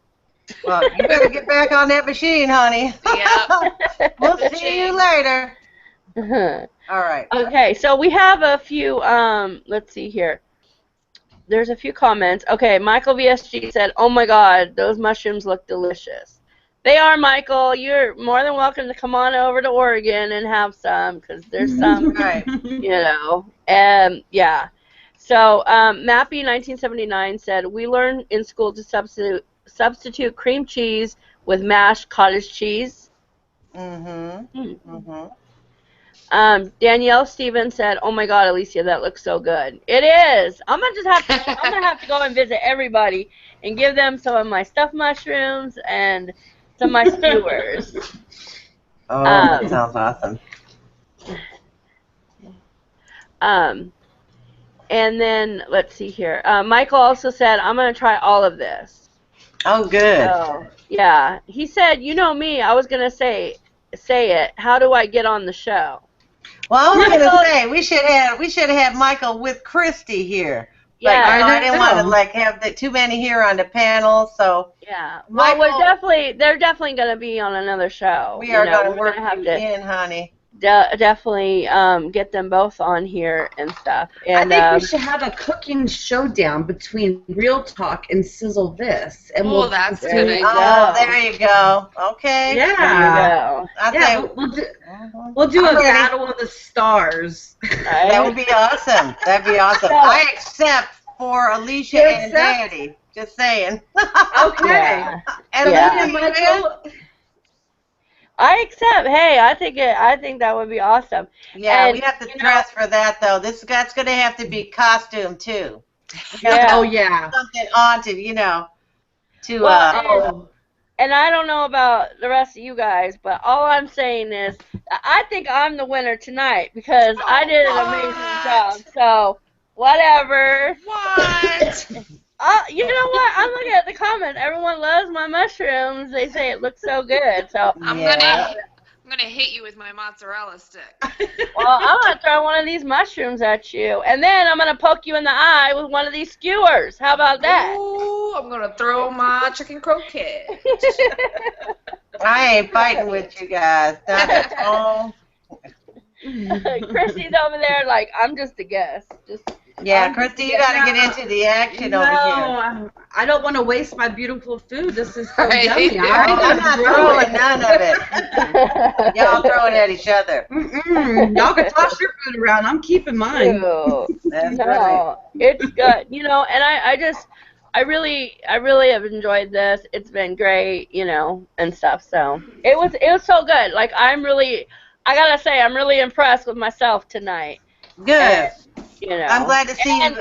Well, you better get back on that machine, honey. Yep. We'll see you later. All right. Okay, so we have a few, let's see here. There's a few comments. Okay, Michael VSG said, oh my God, those mushrooms look delicious. They are, Michael. You're more than welcome to come on over to Oregon and have some, because there's some, Right. you know. And, yeah. So, Mappy1979 said, we learned in school to substitute cream cheese with mashed cottage cheese. Danielle Stevens said, oh my God, Alicia, that looks so good. It is. I'm gonna have to go and visit everybody and give them some of my stuffed mushrooms and some of my skewers. Oh, that sounds awesome. And then let's see here. Michael also said, I'm gonna try all of this. Oh, good. So, yeah. He said, you know me, I was gonna say it. How do I get on the show? Well, I was gonna say we should have had Michael with Christy here. Yeah, I didn't want to have too many here on the panel, so yeah. Well, they're definitely gonna be on another show. We are gonna work in, honey. Definitely get them both on here and stuff. And I think we should have a cooking showdown between Real Talk and Sizzle This. And that's good. Oh, there you go. Okay. Yeah. There you go. We'll do a battle of the stars. Right? That would be awesome. That'd be awesome. I accept for Alicia and Daddy. Just saying. Okay. Yeah. And Michael. I accept. Hey, I think that would be awesome. Yeah, and, we have to dress for that though. That's going to have to be costume too. Yeah. Oh yeah. Something on to And I don't know about the rest of you guys, but all I'm saying is I think I'm the winner tonight because I did an amazing job. So whatever. What? You know what? I'm looking at the comments. Everyone loves my mushrooms. They say it looks so good. So I'm gonna hit you with my mozzarella stick. Well, I'm gonna throw one of these mushrooms at you, and then I'm gonna poke you in the eye with one of these skewers. How about that? Ooh, I'm gonna throw my chicken croquette. I ain't fighting with you guys. Not at all. Christy's over there like, I'm just a guest. Yeah, Christy, you got to get into the action over here. I don't want to waste my beautiful food. This is so Right. yummy. I'm not throwing none of it. Y'all throwing at each other. Y'all can toss your food around. I'm keeping mine. That's right. It's good. You know, and I really have enjoyed this. It's been great, you know, and stuff. So it was so good. Like I gotta say, I'm really impressed with myself tonight. Good. And, you know, I'm glad to see you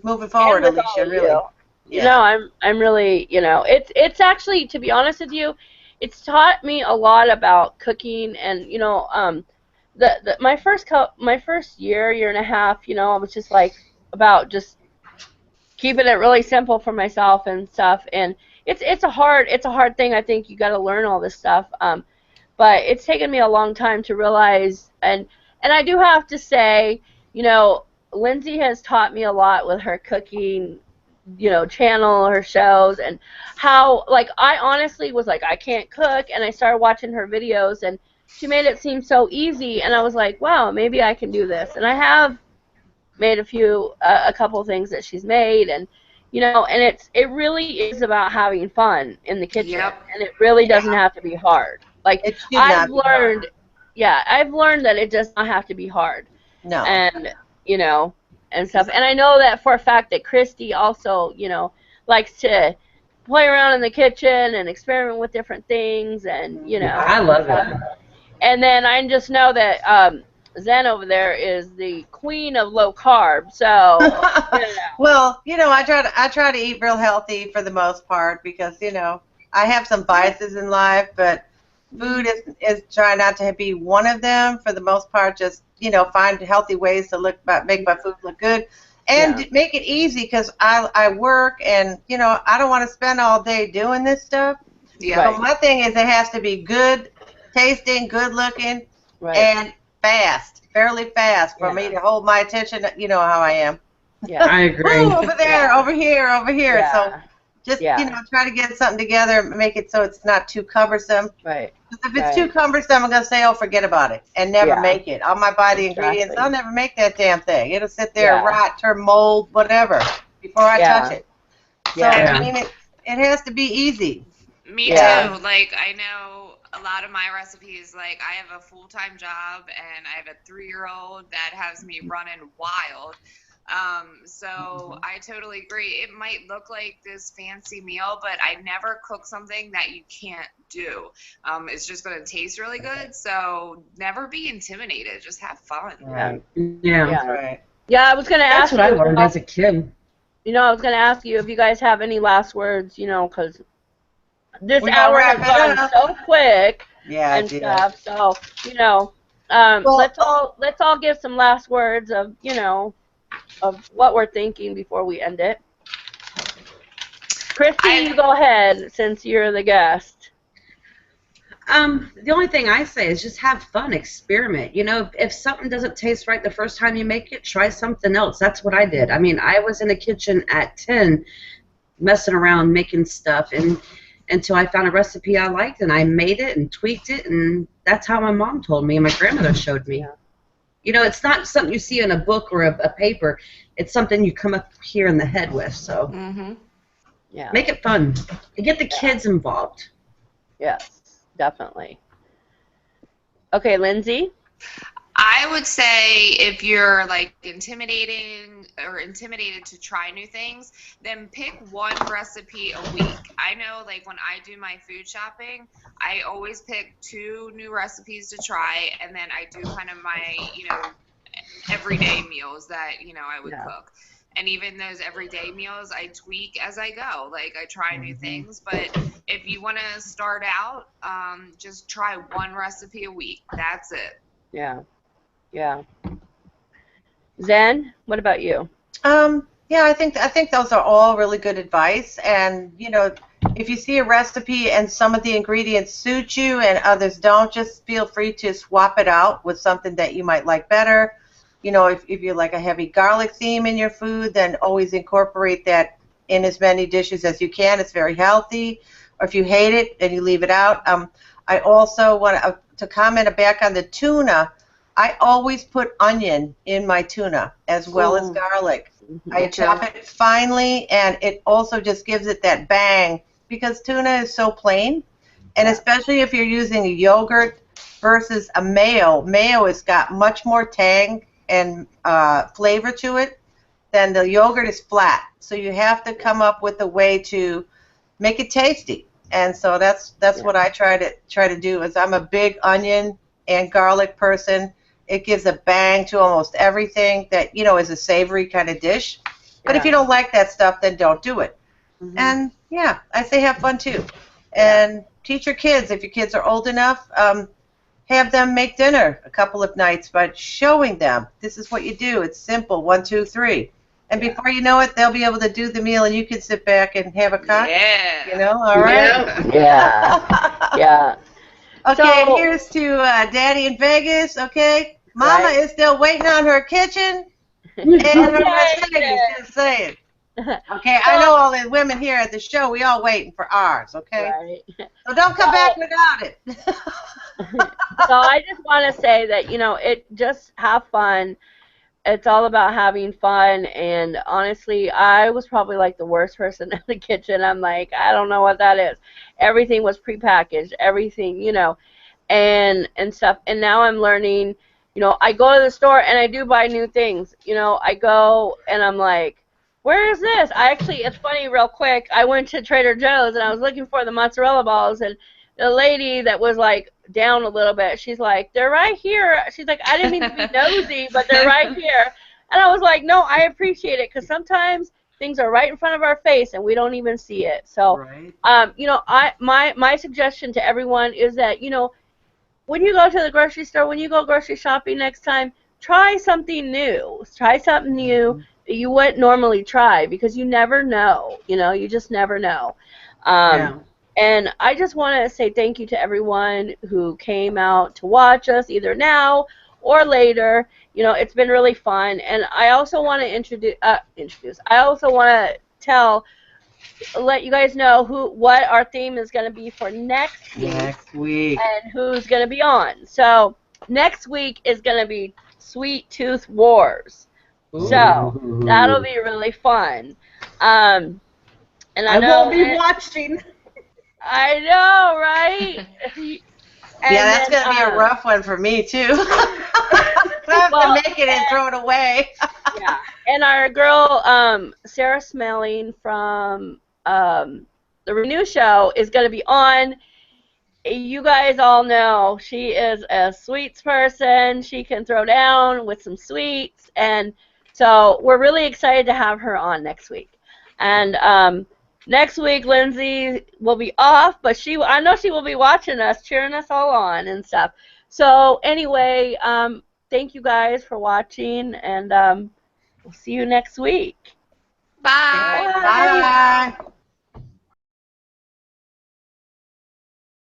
moving forward, Alicia. Really. Yeah. You know, I'm really, you know, it's actually, to be honest with you, it's taught me a lot about cooking, and you know, my first year and a half, you know, I was just like about just keeping it really simple for myself and stuff, and it's a hard thing. I think you got to learn all this stuff, but it's taken me a long time to realize, and I do have to say, you know, Lindsay has taught me a lot with her cooking, you know, channel, her shows, and how, like, I honestly was like, I can't cook, and I started watching her videos, and she made it seem so easy, and I was like, wow, maybe I can do this, and I have made a couple things that she's made, and, you know, and it really is about having fun in the kitchen, and it really doesn't have to be hard. Like, I've learned that it does not have to be hard. No. And, you know, and stuff. And I know that for a fact that Christy also, you know, likes to play around in the kitchen and experiment with different things, and, you know. I love it. And then I just know that Zen over there is the queen of low carb. So, you know. Well, I try to eat real healthy for the most part because, I have some biases in life, but food is try not to be one of them. For the most part, just, find healthy ways to make my food look good and make it easy because I work and, I don't want to spend all day doing this stuff. Yeah. So my thing is it has to be good tasting, good looking, and fast, fairly fast for me to hold my attention. You know how I am. Yeah. I agree. Ooh, over there, over here, over here. Yeah. So just, try to get something together, make it so it's not too cumbersome. Right. If it's too cumbersome, I'm going to say, oh, forget about it, and never make it. I might buy the ingredients. I'll never make that damn thing. It'll sit there, rot, turn mold, whatever, before I touch it. So, I mean, it has to be easy. Me too. Like, I know a lot of my recipes, like, I have a full-time job, and I have a 3-year-old that has me running wild. So I totally agree. It might look like this fancy meal, but I never cook something that you can't do. It's just going to taste really good. So never be intimidated. Just have fun. Right. Yeah, I was going to ask you. That's what I learned as a kid. I was going to ask you if you guys have any last words, because this hour has gone so quick and stuff. So, let's all give some last words of, of what we're thinking before we end it. Christy, you go ahead since you're the guest. The only thing I say is just have fun, experiment. If something doesn't taste right the first time you make it, try something else. That's what I did. I mean, I was in the kitchen at 10 messing around making stuff until I found a recipe I liked, and I made it and tweaked it, and that's how my mom told me and my grandmother showed me. It's not something you see in a book or a paper. It's something you come up here in the head with. So make it fun. And get the kids involved. Yes, definitely. Okay, Lindsay? I would say if you're like intimidated to try new things, then pick one recipe a week. I know, like, when I do my food shopping, I always pick 2 new recipes to try, and then I do kind of my, everyday meals that, I would cook. And even those everyday meals, I tweak as I go. Like, I try new things. But if you want to start out, just try one recipe a week. That's it. Yeah. Zen, what about you? I think those are all really good advice. And, if you see a recipe and some of the ingredients suit you and others don't, just feel free to swap it out with something that you might like better. If you like a heavy garlic theme in your food, then always incorporate that in as many dishes as you can. It's very healthy. Or if you hate it, then you leave it out. I also want to comment back on the tuna. I always put onion in my tuna as well as garlic. I chop it finely, and it also just gives it that bang because tuna is so plain. And especially if you're using a yogurt versus a mayo. Mayo has got much more tang and flavor to it than the yogurt is flat. So you have to come up with a way to make it tasty. And so that's what I try to do. Is I'm a big onion and garlic person. It gives a bang to almost everything that is a savory kind of dish. But if you don't like that stuff, then don't do it. And I say have fun too. And teach your kids, if your kids are old enough, have them make dinner a couple of nights by showing them this is what you do. It's simple, 1, 2, 3. And before you know it, they'll be able to do the meal, and you can sit back and have a cock. All right? Yeah. Okay, here's to Daddy in Vegas, okay? Mama is still waiting on her kitchen and her Mercedes, just saying. Okay, I know all the women here at the show, we all waiting for ours, okay? Right. So don't come back without it. So I just want to say that, it just have fun. It's all about having fun, and honestly, I was probably like the worst person in the kitchen. I'm like, I don't know what that is. Everything was prepackaged, everything, and stuff. And now I'm learning, I go to the store and I do buy new things. I go and I'm like, where is this? It's funny, real quick, I went to Trader Joe's and I was looking for the mozzarella balls, and the lady that was like down a little bit, she's like, they're right here. She's like, I didn't mean to be nosy, but they're right here. And I was like, no, I appreciate it, because sometimes things are right in front of our face and we don't even see it. So, Right. you know, my suggestion to everyone is that, you know, when you go to the grocery store, when you go grocery shopping next time, try something new. Try something new that you wouldn't normally try, because you never know. You know, you just never know. Yeah. And I just want to say thank you to everyone who came out to watch us, either now or later. You know, it's been really fun. And I also want to introduce. I also want to let you guys know what our theme is going to be for next week. Next week. And who's going to be on. So next week is going to be Sweet Tooth Wars. Ooh. So that'll be really fun. And I will be watching. I know, right? Yeah, that's going to be a rough one for me, too. I have to make it and throw it away. Yeah. And our girl, Sarah Smelling from the Renew Show is going to be on. You guys all know she is a sweets person. She can throw down with some sweets. And so we're really excited to have her on next week. And next week, Lindsay will be off, but I know she will be watching us, cheering us all on and stuff. So anyway, thank you guys for watching, and we'll see you next week. Bye. Bye.